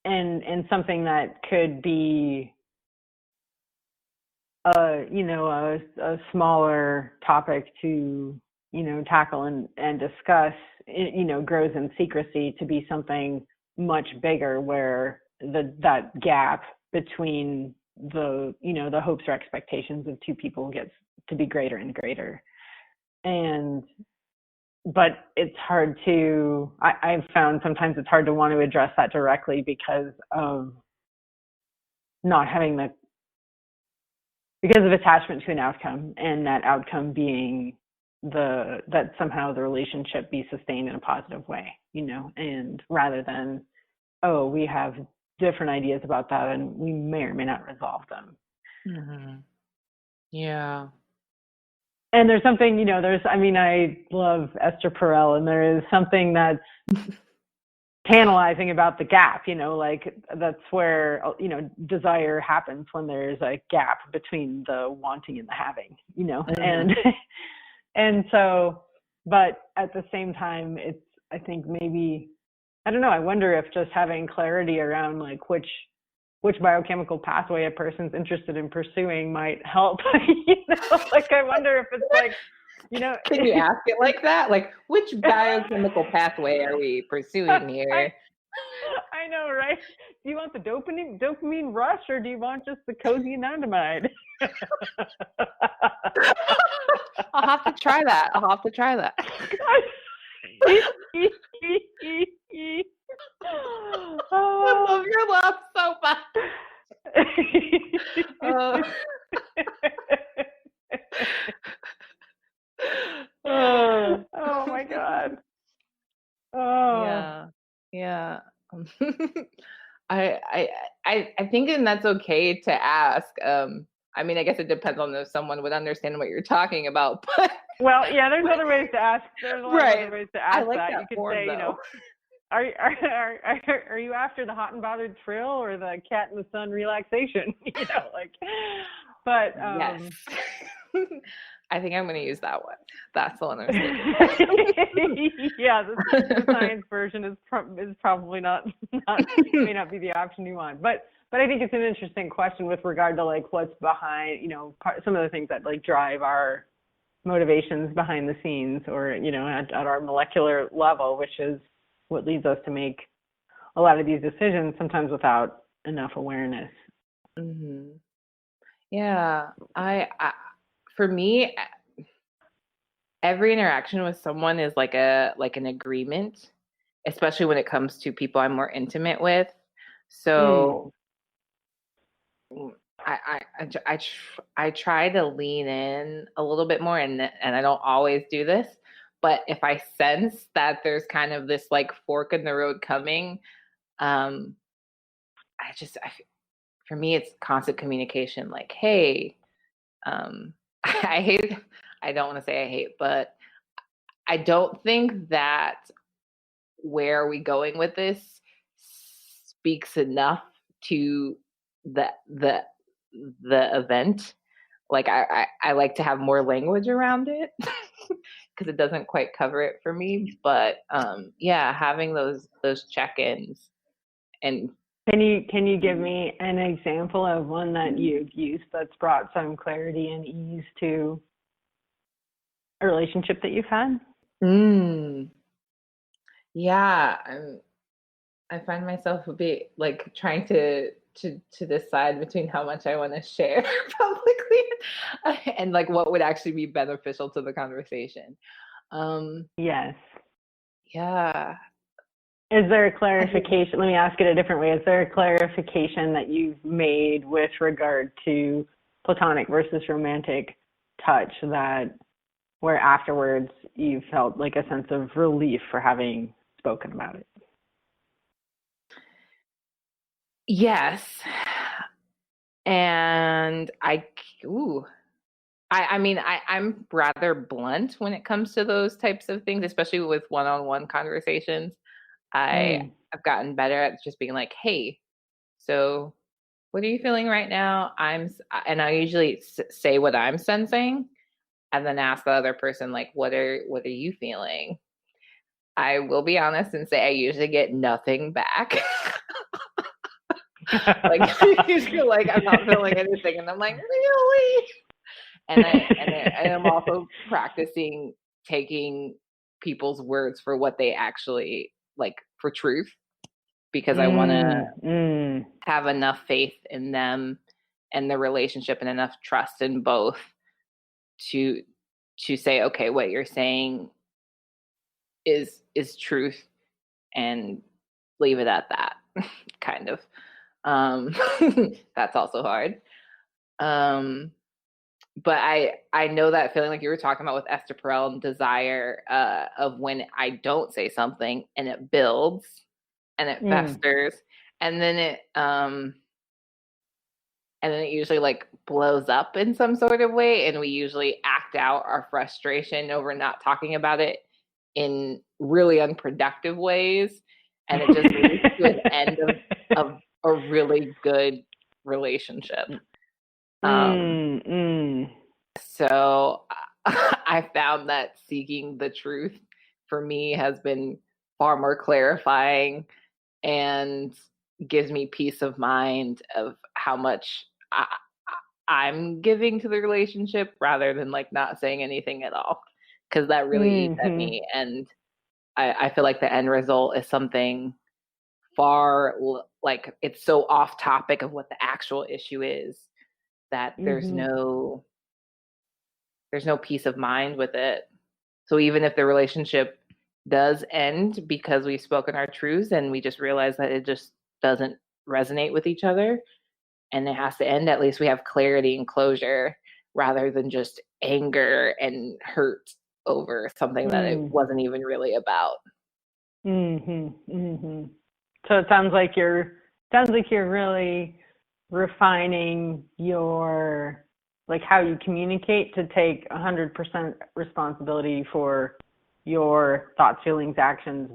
and something that could be a smaller topic to tackle and discuss, grows in secrecy to be something much bigger, where that gap between the hopes or expectations of two people gets to be greater and greater. But it's hard to, I've found sometimes it's hard to want to address that directly because of not having because of attachment to an outcome, and that outcome being that somehow the relationship be sustained in a positive way, and rather than, oh, we have different ideas about that and we may or may not resolve them. Mm-hmm. Yeah. And there's something, I love Esther Perel, and there is something that's tantalizing about the gap, like that's where, desire happens when there's a gap between the wanting and the having, mm-hmm. and so, but at the same time, it's, I think maybe, I don't know, I wonder if just having clarity around like which biochemical pathway a person's interested in pursuing might help. Like I wonder if it's like, Can you ask it like that? Like, which biochemical pathway are we pursuing here? I know, right? Do you want the dopamine rush, or do you want just the cozy anandamide? I'll have to try that. I love your laugh so much. Oh my God. Oh. Yeah. I think, and that's okay to ask. I mean, I guess it depends on if someone would understand what you're talking about. But well, yeah, there's other ways to ask. There's a lot of other ways to ask that. You could form, say, though. Are you after the hot and bothered thrill or the cat in the sun relaxation? But yes. I think I'm going to use that one. That's the one I'm thinking. Yeah, the science version is probably may not be the option you want. But I think it's an interesting question with regard to like what's behind, some of the things that like drive our motivations behind the scenes, or at our molecular level, which is what leads us to make a lot of these decisions, sometimes without enough awareness. Mm-hmm. Yeah, I for me, every interaction with someone is like an agreement, especially when it comes to people I'm more intimate with. So I try to lean in a little bit more, and I don't always do this, but if I sense that there's kind of this like fork in the road coming, for me, it's constant communication. Like, hey, I don't want to say I hate, but I don't think that where are we going with this speaks enough to the event. Like I like to have more language around it because it doesn't quite cover it for me. But yeah, having those check-ins. And can you give me an example of one that you've used that's brought some clarity and ease to a relationship that you've had? Yeah, I find myself a bit like trying to decide between how much I want to share publicly and like what would actually be beneficial to the conversation. Yes. Yeah. Is there a clarification? Let me ask it a different way. Is there a clarification that you've made with regard to platonic versus romantic touch that where afterwards you felt like a sense of relief for having spoken about it? Yes. And I'm rather blunt when it comes to those types of things, especially with one-on-one conversations. I've gotten better at just being like, hey, so what are you feeling right now? And I usually say what I'm sensing and then ask the other person, like, what are you feeling? I will be honest and say I usually get nothing back. Like, usually, like, I'm not feeling anything, and I'm like, really? And I'm also practicing taking people's words for what they actually like for truth, because I want to have enough faith in them and the relationship and enough trust in both to say, okay, what you're saying is truth, and leave it at that. Kind of. That's also hard. But I know that feeling, like you were talking about with Esther Perel, and desire of when I don't say something and it builds and it festers, and then it usually like blows up in some sort of way, and we usually act out our frustration over not talking about it in really unproductive ways, and it just leads to an end of a really good relationship. So I found that seeking the truth for me has been far more clarifying and gives me peace of mind of how much I'm giving to the relationship, rather than like not saying anything at all, because that really eats at me. And I feel like the end result is something far, like, it's so off topic of what the actual issue is that there's no peace of mind with it. So even if the relationship does end because we've spoken our truths and we just realize that it just doesn't resonate with each other and it has to end, at least we have clarity and closure, rather than just anger and hurt over something that it wasn't even really about. So it sounds like you're really refining your, like, how you communicate to take 100% responsibility for your thoughts, feelings, actions,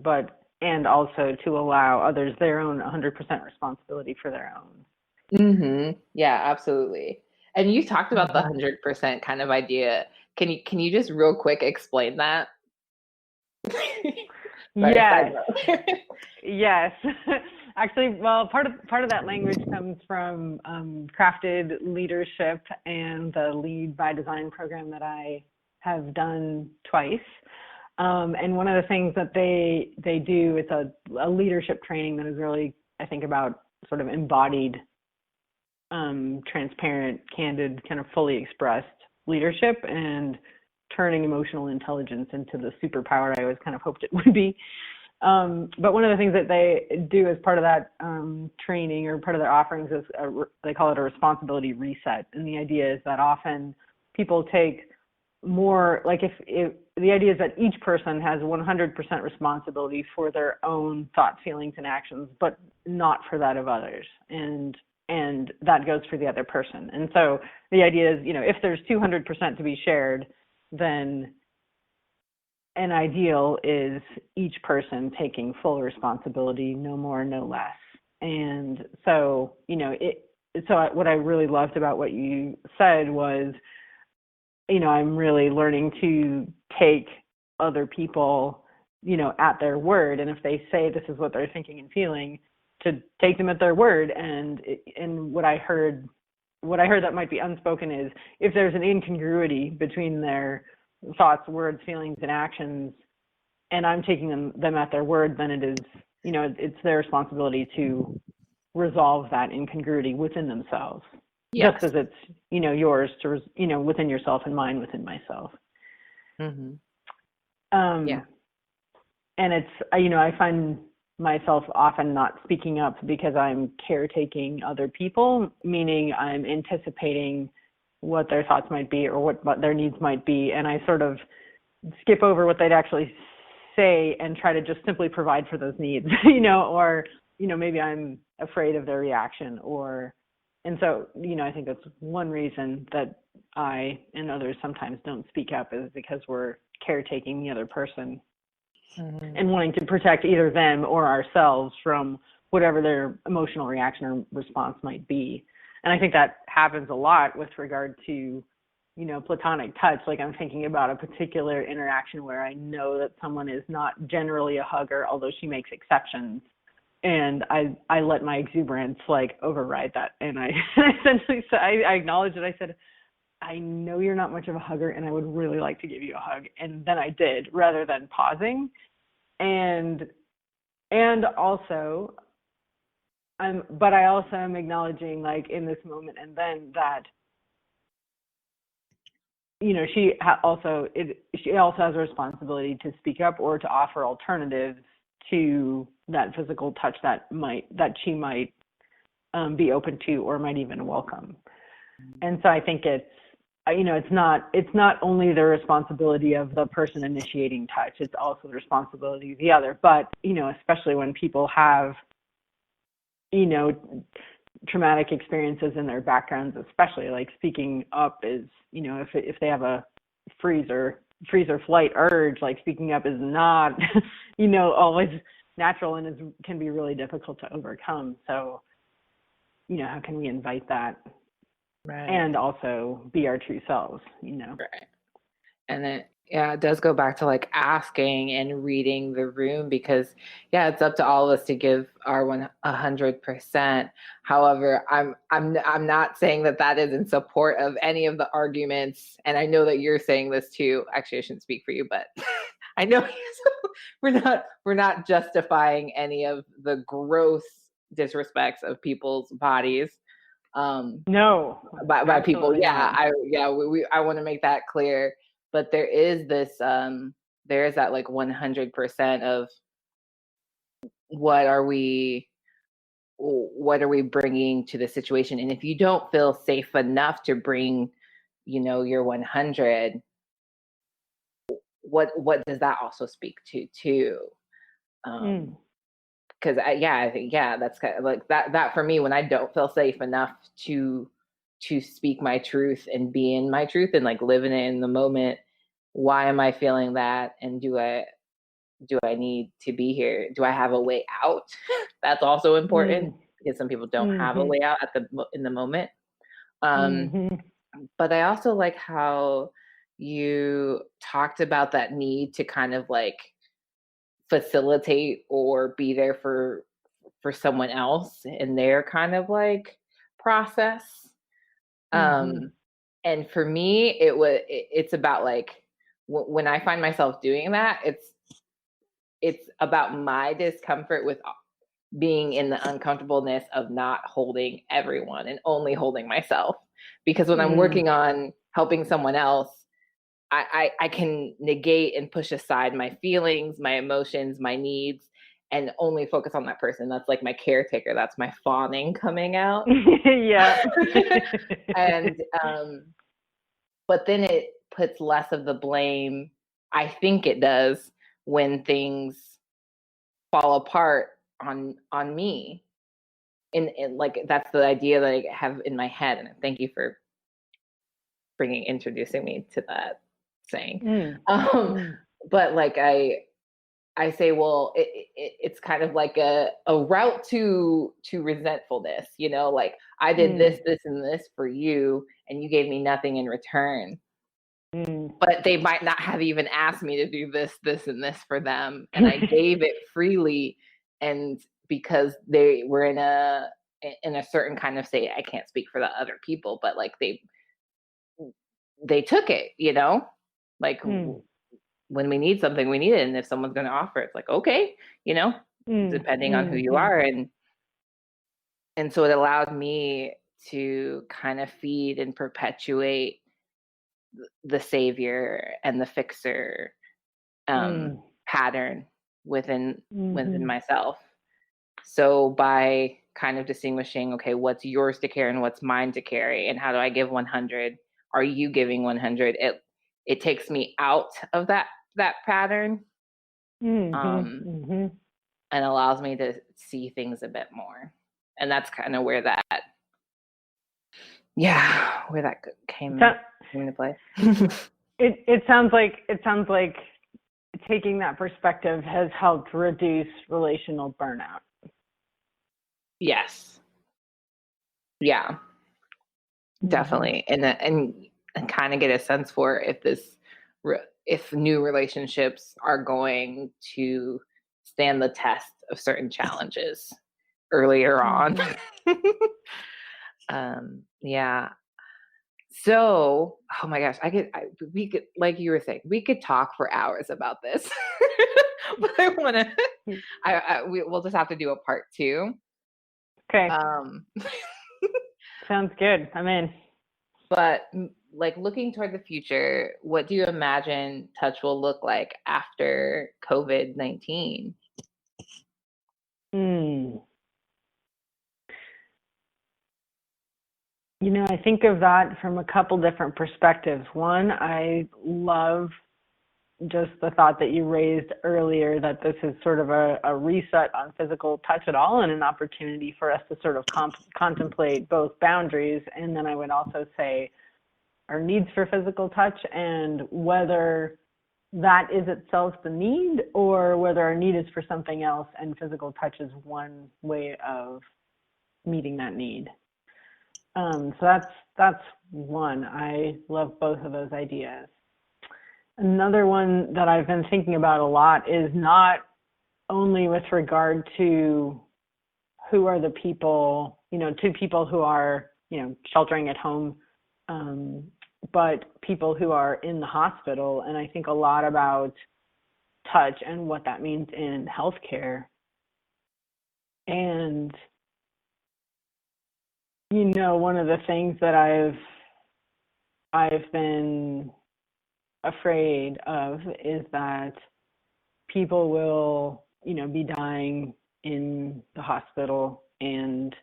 and also to allow others their own 100% responsibility for their own. Yeah, absolutely. And you talked about the 100% kind of idea. Can you just real quick explain that? Yes. Yes. Actually, well, part of that language comes from crafted leadership and the Lead by Design program that I have done twice. And one of the things that they do, it's a leadership training that is really, I think, about sort of embodied, transparent, candid, kind of fully expressed leadership and turning emotional intelligence into the superpower I always kind of hoped it would be. But one of the things that they do as part of that training, or part of their offerings, is they call it a responsibility reset. And the idea is that often people take more, like, if the idea is that each person has 100% responsibility for their own thoughts, feelings, and actions, but not for that of others. And that goes for the other person. And so the idea is, if there's 200% to be shared, then an ideal is each person taking full responsibility, no more, no less. And so, so what I really loved about what you said was, I'm really learning to take other people, at their word. And if they say this is what they're thinking and feeling, to take them at their word. And what I heard that might be unspoken is, if there's an incongruity between their thoughts, words, feelings, and actions, and I'm taking them at their word, then it is, it's their responsibility to resolve that incongruity within themselves. Yes. Just as it's, yours to, within yourself, and mine within myself. Yeah. And it's, I find myself often not speaking up because I'm caretaking other people, meaning I'm anticipating what their thoughts might be or what their needs might be. And I sort of skip over what they'd actually say and try to just simply provide for those needs, or, maybe I'm afraid of their reaction and so, I think that's one reason that I and others sometimes don't speak up, is because we're caretaking the other person and wanting to protect either them or ourselves from whatever their emotional reaction or response might be. And I think that happens a lot with regard to, platonic touch. Like, I'm thinking about a particular interaction where I know that someone is not generally a hugger, although she makes exceptions. And I let my exuberance override that. And I essentially said, I acknowledged it. I said, I know you're not much of a hugger and I would really like to give you a hug. And then I did, rather than pausing. And also, but I also am acknowledging in this moment and then that, she also has a responsibility to speak up or to offer alternatives to that physical touch that she might be open to or might even welcome. And so I think it's not only the responsibility of the person initiating touch, it's also the responsibility of the other. But, especially when people have, traumatic experiences in their backgrounds, especially speaking up is, if they have a freeze or flight urge, speaking up is not, always natural and can be really difficult to overcome. So, how can we invite that? Right. And also be our true selves, Right. And then, it does go back to asking and reading the room, because it's up to all of us to give our 100%. However, I'm not saying that is in support of any of the arguments. And I know that you're saying this too. Actually, I shouldn't speak for you, but I know we're not justifying any of the gross disrespects of people's bodies. No, by people. I want to make that clear. But there is this, there is that 100% of what are we bringing to the situation. And if you don't feel safe enough to bring, your 100, what does that also speak to too? Because I think that's kind of that for me, when I don't feel safe enough to speak my truth and be in my truth and living it in the moment. Why am I feeling that? And do I need to be here? Do I have a way out? That's also important, because some people don't have a way out in the moment. But I also like how you talked about that need to kind of facilitate or be there for someone else in their kind of process. And for me, it's about when I find myself doing that, it's about my discomfort with being in the uncomfortableness of not holding everyone and only holding myself. Because when I'm working on helping someone else, I can negate and push aside my feelings, my emotions, my needs, and only focus on that person. That's my caretaker. That's my fawning coming out. Yeah. And but then it puts less of the blame, I think it does, when things fall apart on me. And that's the idea that I have in my head. And thank you for introducing me to that saying. But I say, well, it's kind of a route to resentfulness, I did this, and this for you, and you gave me nothing in return. But they might not have even asked me to do this, and this for them. And I gave it freely. And because they were in a certain kind of state, I can't speak for the other people, but they took it, when we need something, we need it. And if someone's going to offer it, it's okay, depending on who you are. And so it allowed me to kind of feed and perpetuate the savior and the fixer pattern within myself. So by kind of distinguishing, okay, what's yours to carry and what's mine to carry, and how do I give 100 are you giving 100? It takes me out of that pattern, and allows me to see things a bit more. And that's kind of where that came into play. It sounds like taking that perspective has helped reduce relational burnout. Yes. Yeah. Definitely. And kind of get a sense for if new relationships are going to stand the test of certain challenges earlier on. Yeah. So, oh my gosh, we could, like you were saying, we could talk for hours about this, but I want to, we'll just have to do a part 2. Okay. Sounds good. I'm in. But like looking toward the future, what do you imagine touch will look like after COVID-19? You know, I think of that from a couple different perspectives. One, I love just the thought that you raised earlier that this is sort of a reset on physical touch at all, and an opportunity for us to sort of contemplate both boundaries, and then I would also say our needs for physical touch, and whether that is itself the need or whether our need is for something else and physical touch is one way of meeting that need. So that's one. I love both of those ideas. Another one that I've been thinking about a lot is not only with regard to who are the people, to people who are, sheltering at home, but people who are in the hospital. And I think a lot about touch and what that means in healthcare. And, one of the things that I've been afraid of is that people will, be dying in the hospital and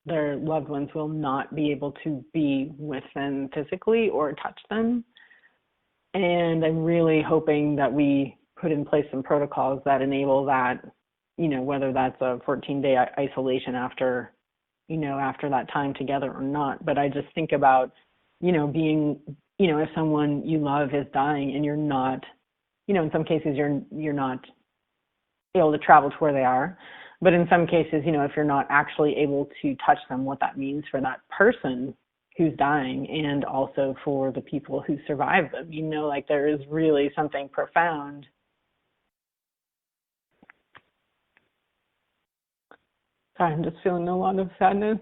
their loved ones will not be able to be with them physically or touch them. And I'm really hoping that we put in place some protocols that enable that, whether that's a 14-day isolation after that time together or not. But I just think about, being, if someone you love is dying and you're not, in some cases you're not able to travel to where they are. But in some cases, if you're not actually able to touch them, what that means for that person who's dying and also for the people who survive them, like there is really something profound. Sorry, I'm just feeling a lot of sadness.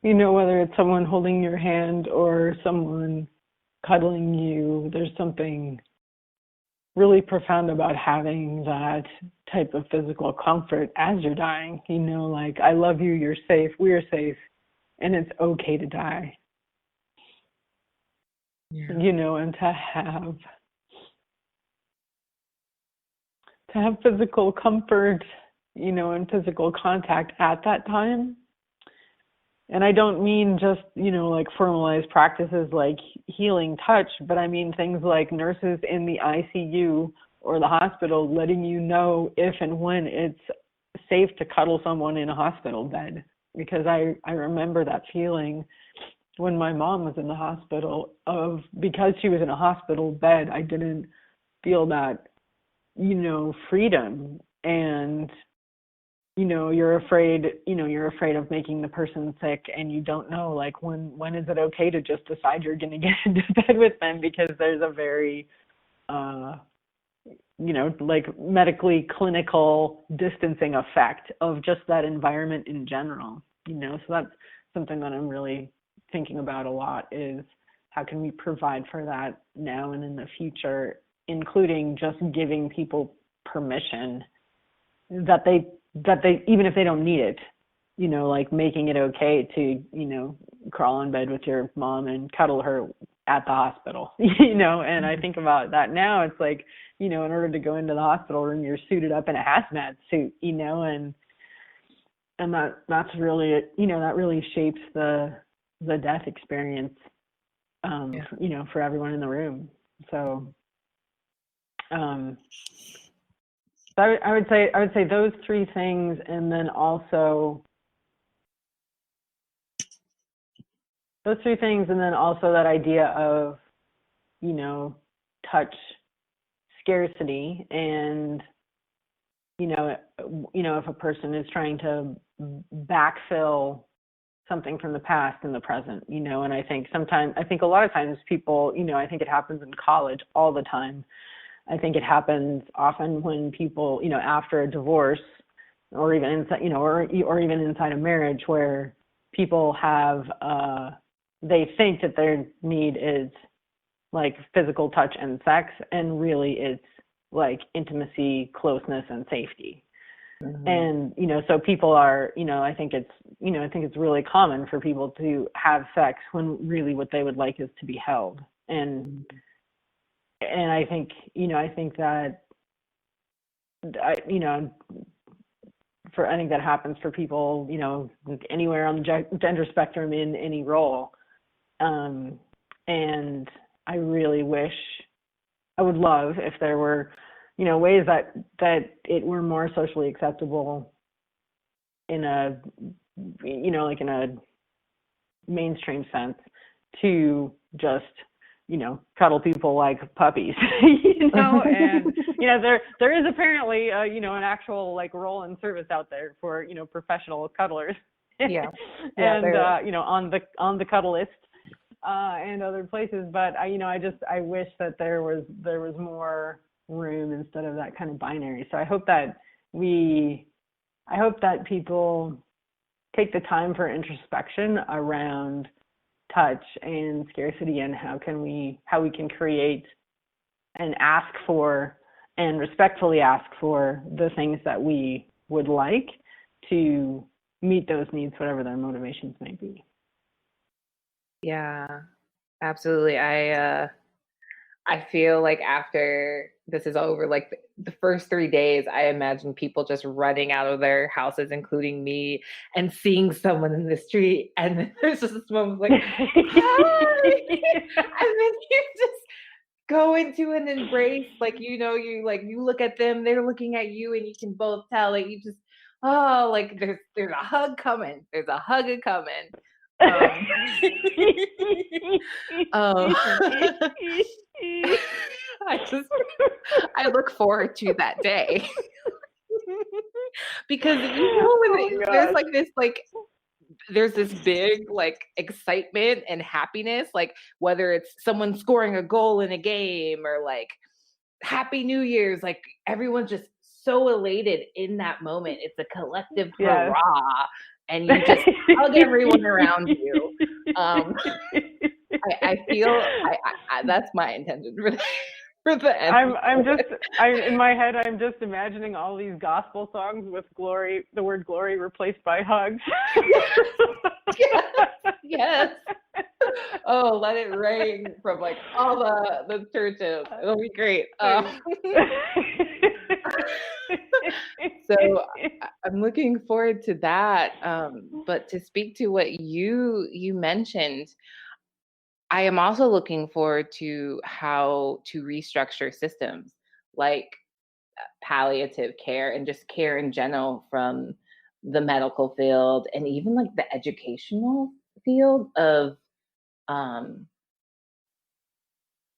Whether it's someone holding your hand or someone cuddling you, there's something really profound about having that type of physical comfort as you're dying. Like, I love you, you're safe, we're safe, and it's okay to die. Yeah. And to have physical comfort, and physical contact at that time. And I don't mean just, like formalized practices like healing touch, but I mean things like nurses in the ICU or the hospital letting you know if and when it's safe to cuddle someone in a hospital bed. Because I remember that feeling when my mom was in the hospital because she was in a hospital bed, I didn't feel that, freedom. And you're afraid of making the person sick, and you don't know, like, when is it okay to just decide you're going to get into bed with them, because there's a very, like medically clinical distancing effect of just that environment in general, so that's something that I'm really thinking about a lot, is how can we provide for that now and in the future, including just giving people permission that they even if they don't need it, like making it okay to, crawl in bed with your mom and cuddle her at the hospital, and I think about that now. It's like, in order to go into the hospital room, you're suited up in a hazmat suit, and and that's really, that really shapes the death experience, Yeah. for everyone in the room. So, so I would say those three things, and then also that idea of, touch scarcity, and if a person is trying to backfill something from the past in the present, and I think a lot of times people, I think it happens in college all the time. I think it happens often when people, after a divorce, or even inside, or even inside a marriage, where people have, they think that their need is like physical touch and sex, and really it's like intimacy, closeness, and safety. Mm-hmm. And, so people are, I think it's really common for people to have sex when really what they would like is to be held. And I think, I think that that happens for people, anywhere on the gender spectrum, in any role. And I really I would love if there were, ways that it were more socially acceptable in a, like in a mainstream sense, to just, cuddle people like puppies, and, there is apparently, an actual like role and service out there for, professional cuddlers. Yeah. And, on the Cuddleist, and other places. But I wish that there was more room instead of that kind of binary. So I hope that people take the time for introspection around touch and scarcity, and how we can create and ask for, and respectfully ask for, the things that we would like to meet those needs, whatever their motivations may be. Yeah, absolutely. I feel like after this is over, like the first 3 days, I imagine people just running out of their houses, including me, and seeing someone in the street, and then there's just this moment like, hi! And then you just go into an embrace, like, you look at them, they're looking at you, and you can both tell, like, you just, oh, like there's a hug coming. There's a hug coming. I look forward to that day. Because there's like this, like, there's this big like excitement and happiness, like whether it's someone scoring a goal in a game, or like Happy New Year's, like everyone's just so elated in that moment. It's a collective hurrah, and you just hug everyone around you. I feel that's my intention for the end. In my head, I'm just imagining all these gospel songs with the word glory replaced by hugs. Yes. Oh, let it rain from like all the churches. It'll be great. So I'm looking forward to that. But to speak to what you mentioned, I am also looking forward to how to restructure systems like palliative care, and just care in general, from the medical field, and even like the educational field of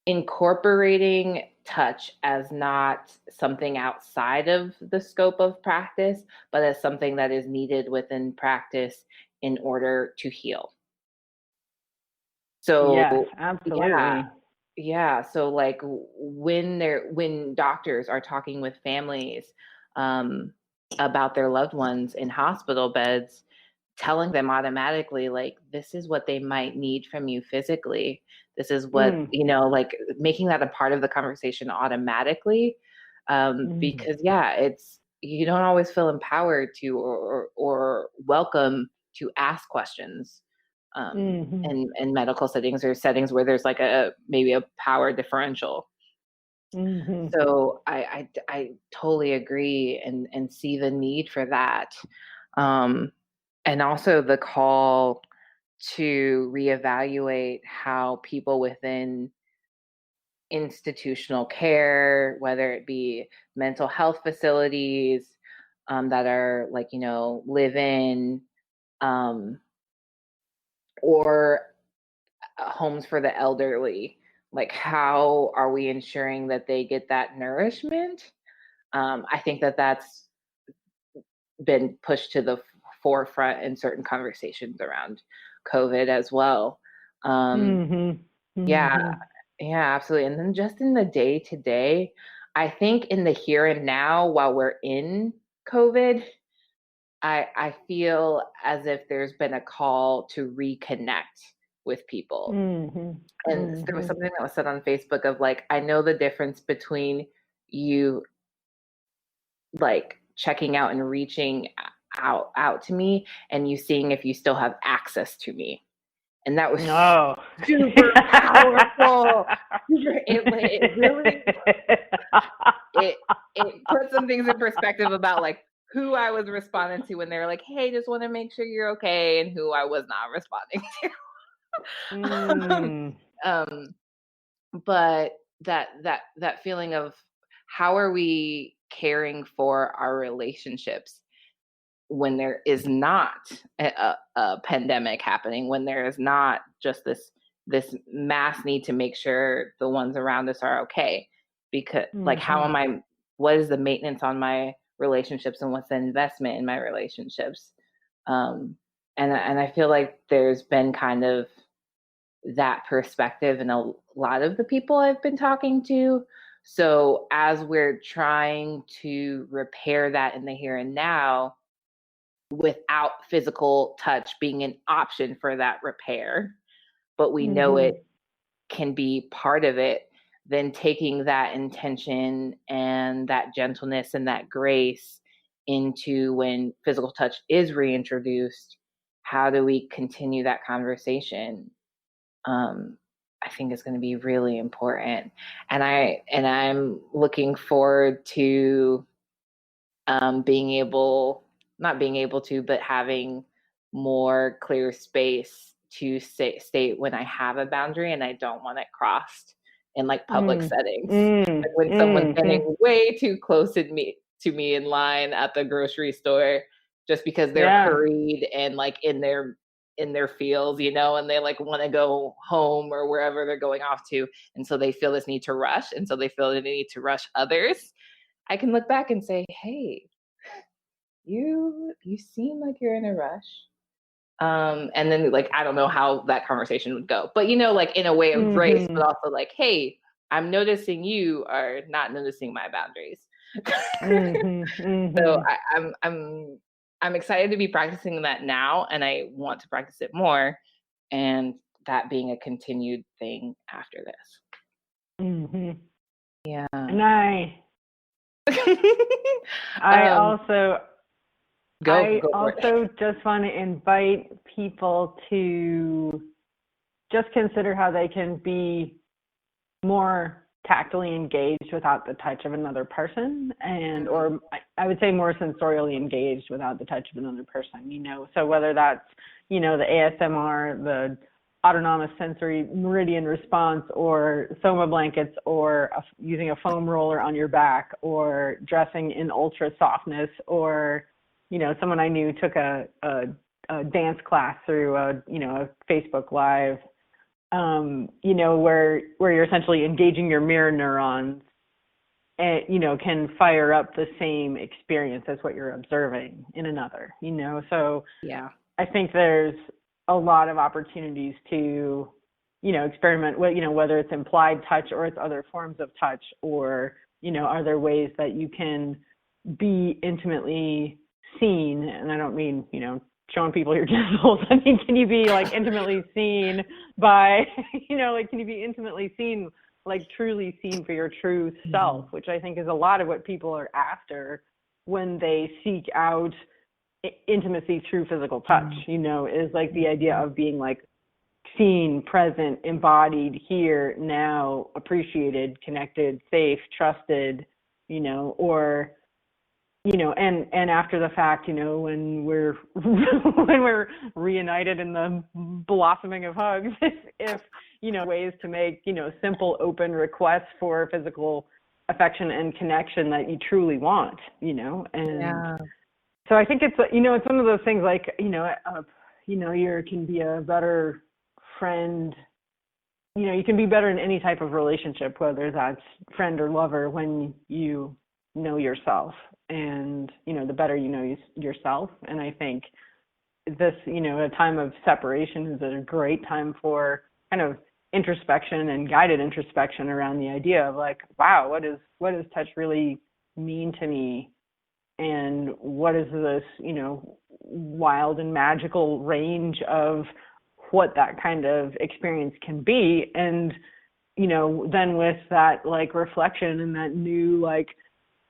incorporating touch as not something outside of the scope of practice, but as something that is needed within practice in order to heal. So yes, absolutely. Yeah. So like when doctors are talking with families about their loved ones in hospital beds, telling them automatically, like, this is what they might need from you physically. This is what, like making that a part of the conversation automatically. Because it's, you don't always feel empowered to, or welcome to ask questions in medical settings, or settings where there's like maybe a power differential. So I totally agree, and see the need for that. And also the call to reevaluate how people within institutional care, whether it be mental health facilities that are like, live in, um, or homes for the elderly, like how are we ensuring that they get that nourishment? I think that that's been pushed to the forefront in certain conversations around COVID as well. Mm-hmm. Yeah, Mm-hmm. yeah, absolutely. And then just in the day to day, I think in the here and now, while we're in COVID, I feel as if there's been a call to reconnect with people. Mm-hmm. And there was Mm-hmm. something that was said on Facebook of like, I know the difference between you like checking out and reaching out to me and you seeing if you still have access to me. And that was Oh. super powerful. It really it put some things in perspective about like who I was responding to when they were like, "Hey, just want to make sure you're okay," and who I was not responding to. Mm. um, but that feeling of how are we caring for our relationships when there is not a pandemic happening, when there is not just this mass need to make sure the ones around us are okay. Because like how Mm-hmm. am I, what is the maintenance on my relationships and what's the investment in my relationships? Um, and I feel like there's been kind of that perspective in a lot of the people I've been talking to. So as we're trying to repair that in the here and now, without physical touch being an option for that repair, but we know Mm-hmm. it can be part of it, then taking that intention and that gentleness and that grace into when physical touch is reintroduced, how do we continue that conversation? um, I think is going to be really important, and I'm looking forward to being able, not being able to, but having more clear space to state when I have a boundary and I don't want it crossed in like public Mm. settings. Mm. Like when someone's Mm-hmm. getting way too close to me in line at the grocery store just because they're Yeah. hurried and like in their fields, and they like want to go home or wherever they're going off to. And so they feel this need to rush. And so they feel the need to rush others. I can look back and say, "Hey, you seem like you're in a rush." And then like I don't know how that conversation would go, but like in a way of grace, Mm-hmm. but also like, "Hey, I'm noticing you are not noticing my boundaries." Mm-hmm. So Mm-hmm. I'm excited to be practicing that now, and I want to practice it more, and that being a continued thing after this. Mm-hmm. Yeah. And I um, also go I go for it. also just want to invite people to just consider how they can be more tactily engaged without the touch of another person, and Mm, or I would say more sensorially engaged without the touch of another person, so whether that's the ASMR, the autonomous sensory meridian response, or soma blankets, or using a foam roller on your back, or dressing in ultra softness, or someone I knew took a dance class through a Facebook Live, where you're essentially engaging your mirror neurons, and can fire up the same experience as what you're observing in another. So yeah. I think there's a lot of opportunities to experiment with, whether it's implied touch or it's other forms of touch, or are there ways that you can be intimately seen? And I don't mean showing people your genitals. I mean, can you be like intimately seen by can you be intimately seen, like truly seen for your true self, which I think is a lot of what people are after when they seek out intimacy through physical touch, is like the idea of being like seen, present, embodied, here, now, appreciated, connected, safe, trusted, or and after the fact, when we're when we're reunited in the blossoming of hugs, if ways to make simple open requests for physical affection and connection that you truly want, and so I think it's it's one of those things like you can be a better friend. You can be better in any type of relationship, whether that's friend or lover, when you know yourself. And, the better you know yourself. And I think this, a time of separation is a great time for kind of introspection and guided introspection around the idea of like, wow, what does touch really mean to me? And what is this, wild and magical range of what that kind of experience can be? And, then with that like reflection and that new like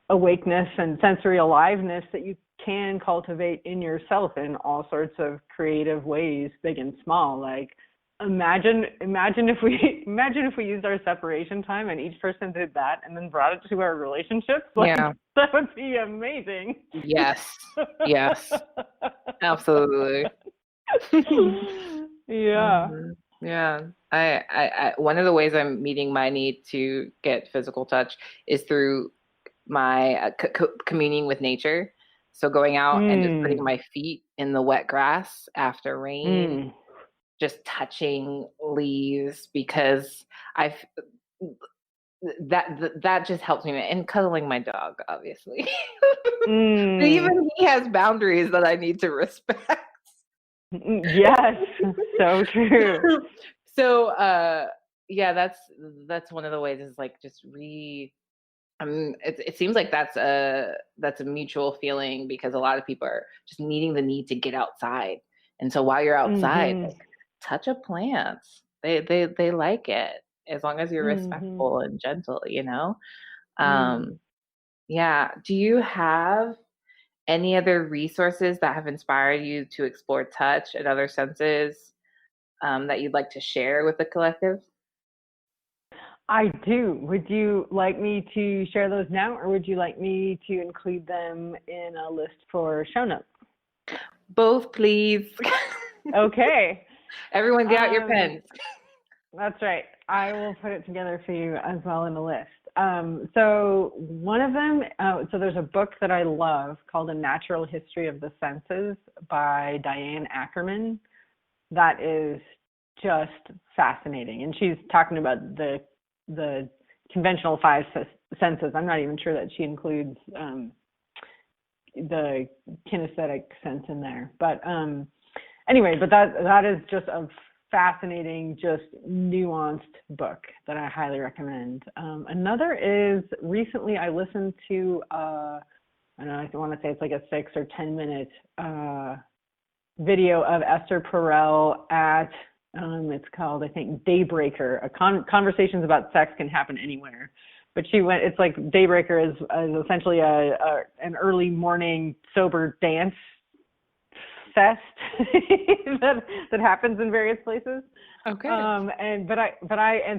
awakeness and sensory aliveness that you can cultivate in yourself in all sorts of creative ways, big and small. Like imagine if we used our separation time and each person did that and then brought it to our relationships. Like, that would be amazing. Yes. Absolutely. Yeah. Mm-hmm. Yeah. I one of the ways I'm meeting my need to get physical touch is through my communing with nature. So going out and just putting my feet in the wet grass after rain, just touching leaves, because that just helps me, and cuddling my dog, obviously. But even he has boundaries that I need to respect. Yes, so true. So that's one of the ways, is like just it seems like that's a mutual feeling, because a lot of people are just needing the need to get outside. And so while you're outside, like, touch a plant. They like it, as long as you're respectful and gentle, Yeah. Do you have any other resources that have inspired you to explore touch and other senses that you'd like to share with the collective? I do. Would you like me to share those now, or would you like me to include them in a list for show notes? Both, please. Okay. Everyone get out your pens. That's right. I will put it together for you as well in a list. So one of them, so there's a book that I love called A Natural History of the Senses by Diane Ackerman. That is just fascinating. And she's talking about the conventional five senses. I'm not even sure that she includes the kinesthetic sense in there. But anyway, but that is just a fascinating, just nuanced book that I highly recommend. Another is, recently I listened to, I don't know, I want to say it's like a 6 or 10 minute video of Esther Perel at, it's called, I think, Daybreaker, conversations about sex can happen anywhere. But it's like Daybreaker is essentially an early morning sober dance fest that happens in various places. Okay. And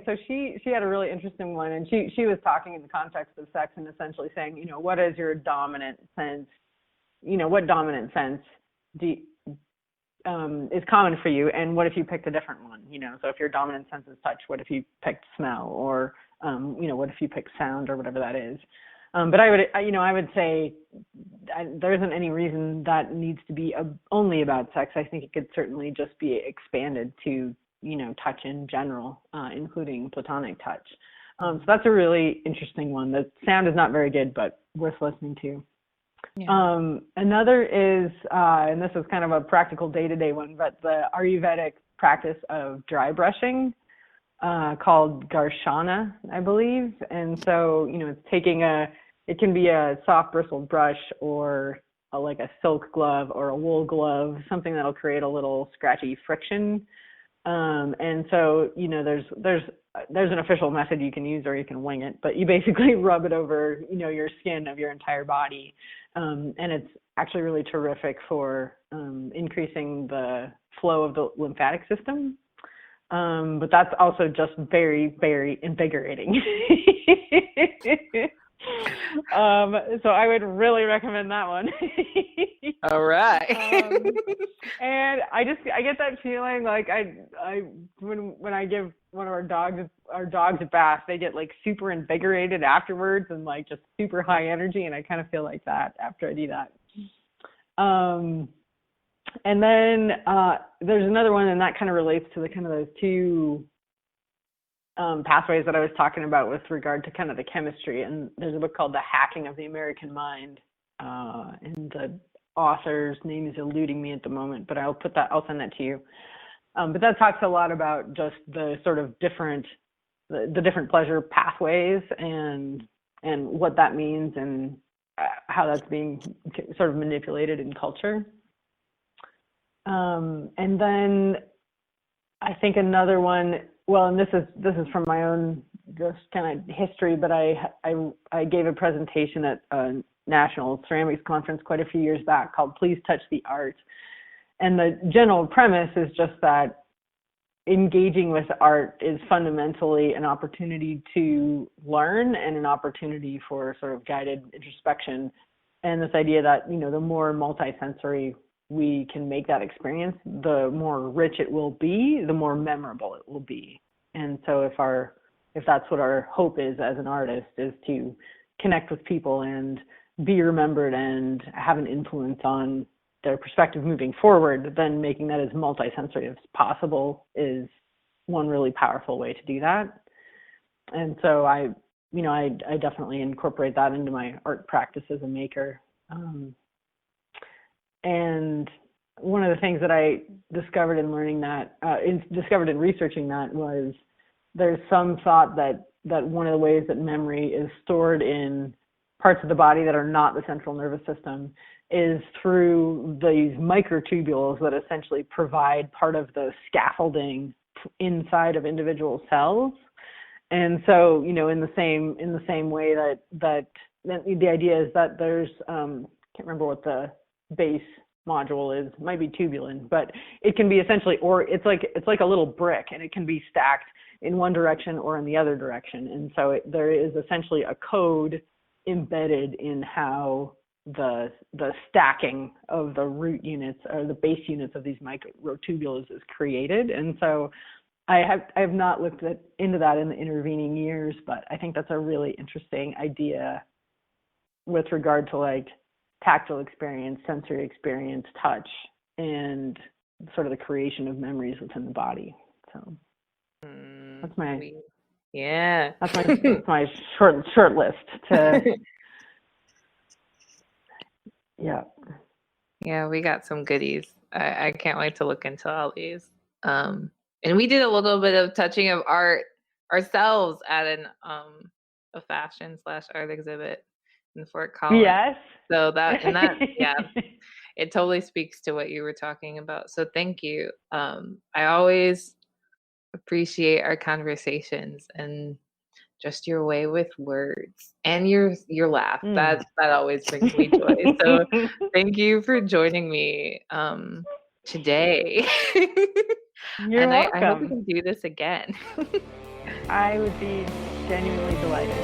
so she had a really interesting one, and she was talking in the context of sex and essentially saying, what is your dominant sense? What dominant sense is common for you, and what if you picked a different one? So if your dominant sense is touch, what if you picked smell, or what if you picked sound, or whatever that is? But I would say there isn't any reason that needs to be only about sex. I think it could certainly just be expanded to, touch in general, including platonic touch. So that's a really interesting one. The sound is not very good, but worth listening to. Yeah. Another is, and this is kind of a practical day-to-day one, but the Ayurvedic practice of dry brushing, called Garshana, I believe. And so, it's it can be a soft bristled brush, or like a silk glove or a wool glove, something that'll create a little scratchy friction. And so, there's an official method you can use, or you can wing it, but you basically rub it over, your skin of your entire body. And it's actually really terrific for increasing the flow of the lymphatic system. But that's also just very, very invigorating. So I would really recommend that one. All right. And I get that feeling like when I give one of our dogs a bath, they get like super invigorated afterwards and like just super high energy, and I kind of feel like that after I do that. And then there's another one, and that kind of relates to the kind of those two pathways that I was talking about with regard to kind of the chemistry. And there's a book called The Hacking of the American Mind, and the author's name is eluding me at the moment, but I'll send that to you. But that talks a lot about just the sort of different pleasure pathways and what that means and how that's being sort of manipulated in culture. And then I think another one, well, and this is from my own just kind of history, but I gave a presentation at a national ceramics conference quite a few years back called Please Touch the Art. And the general premise is just that engaging with art is fundamentally an opportunity to learn and an opportunity for sort of guided introspection. And this idea that, the more multisensory we can make that experience, the more rich it will be, the more memorable it will be. And so if that's what our hope is as an artist, is to connect with people and be remembered and have an influence on their perspective moving forward, then making that as multisensory as possible is one really powerful way to do that. And so I definitely incorporate that into my art practice as a maker. And one of the things that I discovered in learning that, discovered in researching that, was there's some thought that one of the ways that memory is stored in parts of the body that are not the central nervous system is through these microtubules that essentially provide part of the scaffolding inside of individual cells. And so, in the same way that the idea is that there's, can't remember what the base module is, it might be tubulin, but it can be essentially, or it's like a little brick, and it can be stacked in one direction or in the other direction. And so there is essentially a code embedded in how the stacking of the root units or the base units of these microtubules is created. And so I have not looked into that in the intervening years, but I think that's a really interesting idea with regard to like tactile experience, sensory experience, touch, and sort of the creation of memories within the body. So that's my that's my short list to yeah, we got some goodies. I can't wait to look into all these. And we did a little bit of touching of art ourselves at a fashion/art exhibit in Fort Collins. Yes. So that yeah, it totally speaks to what you were talking about. So thank you. I always appreciate our conversations and just your way with words and your laugh. That always brings me joy. So thank you for joining me today. You're welcome. I hope we can do this again. I would be genuinely delighted.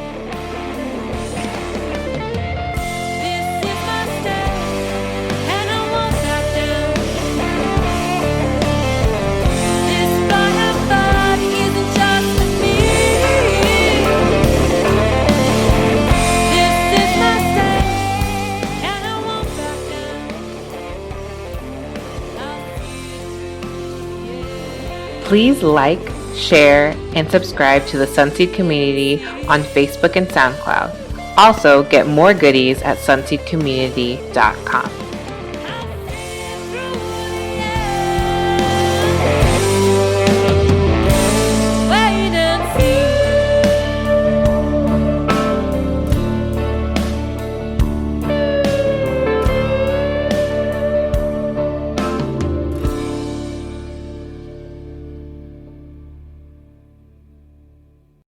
Please like, share, and subscribe to the Sunseed community on Facebook and SoundCloud. Also, get more goodies at sunseedcommunity.com.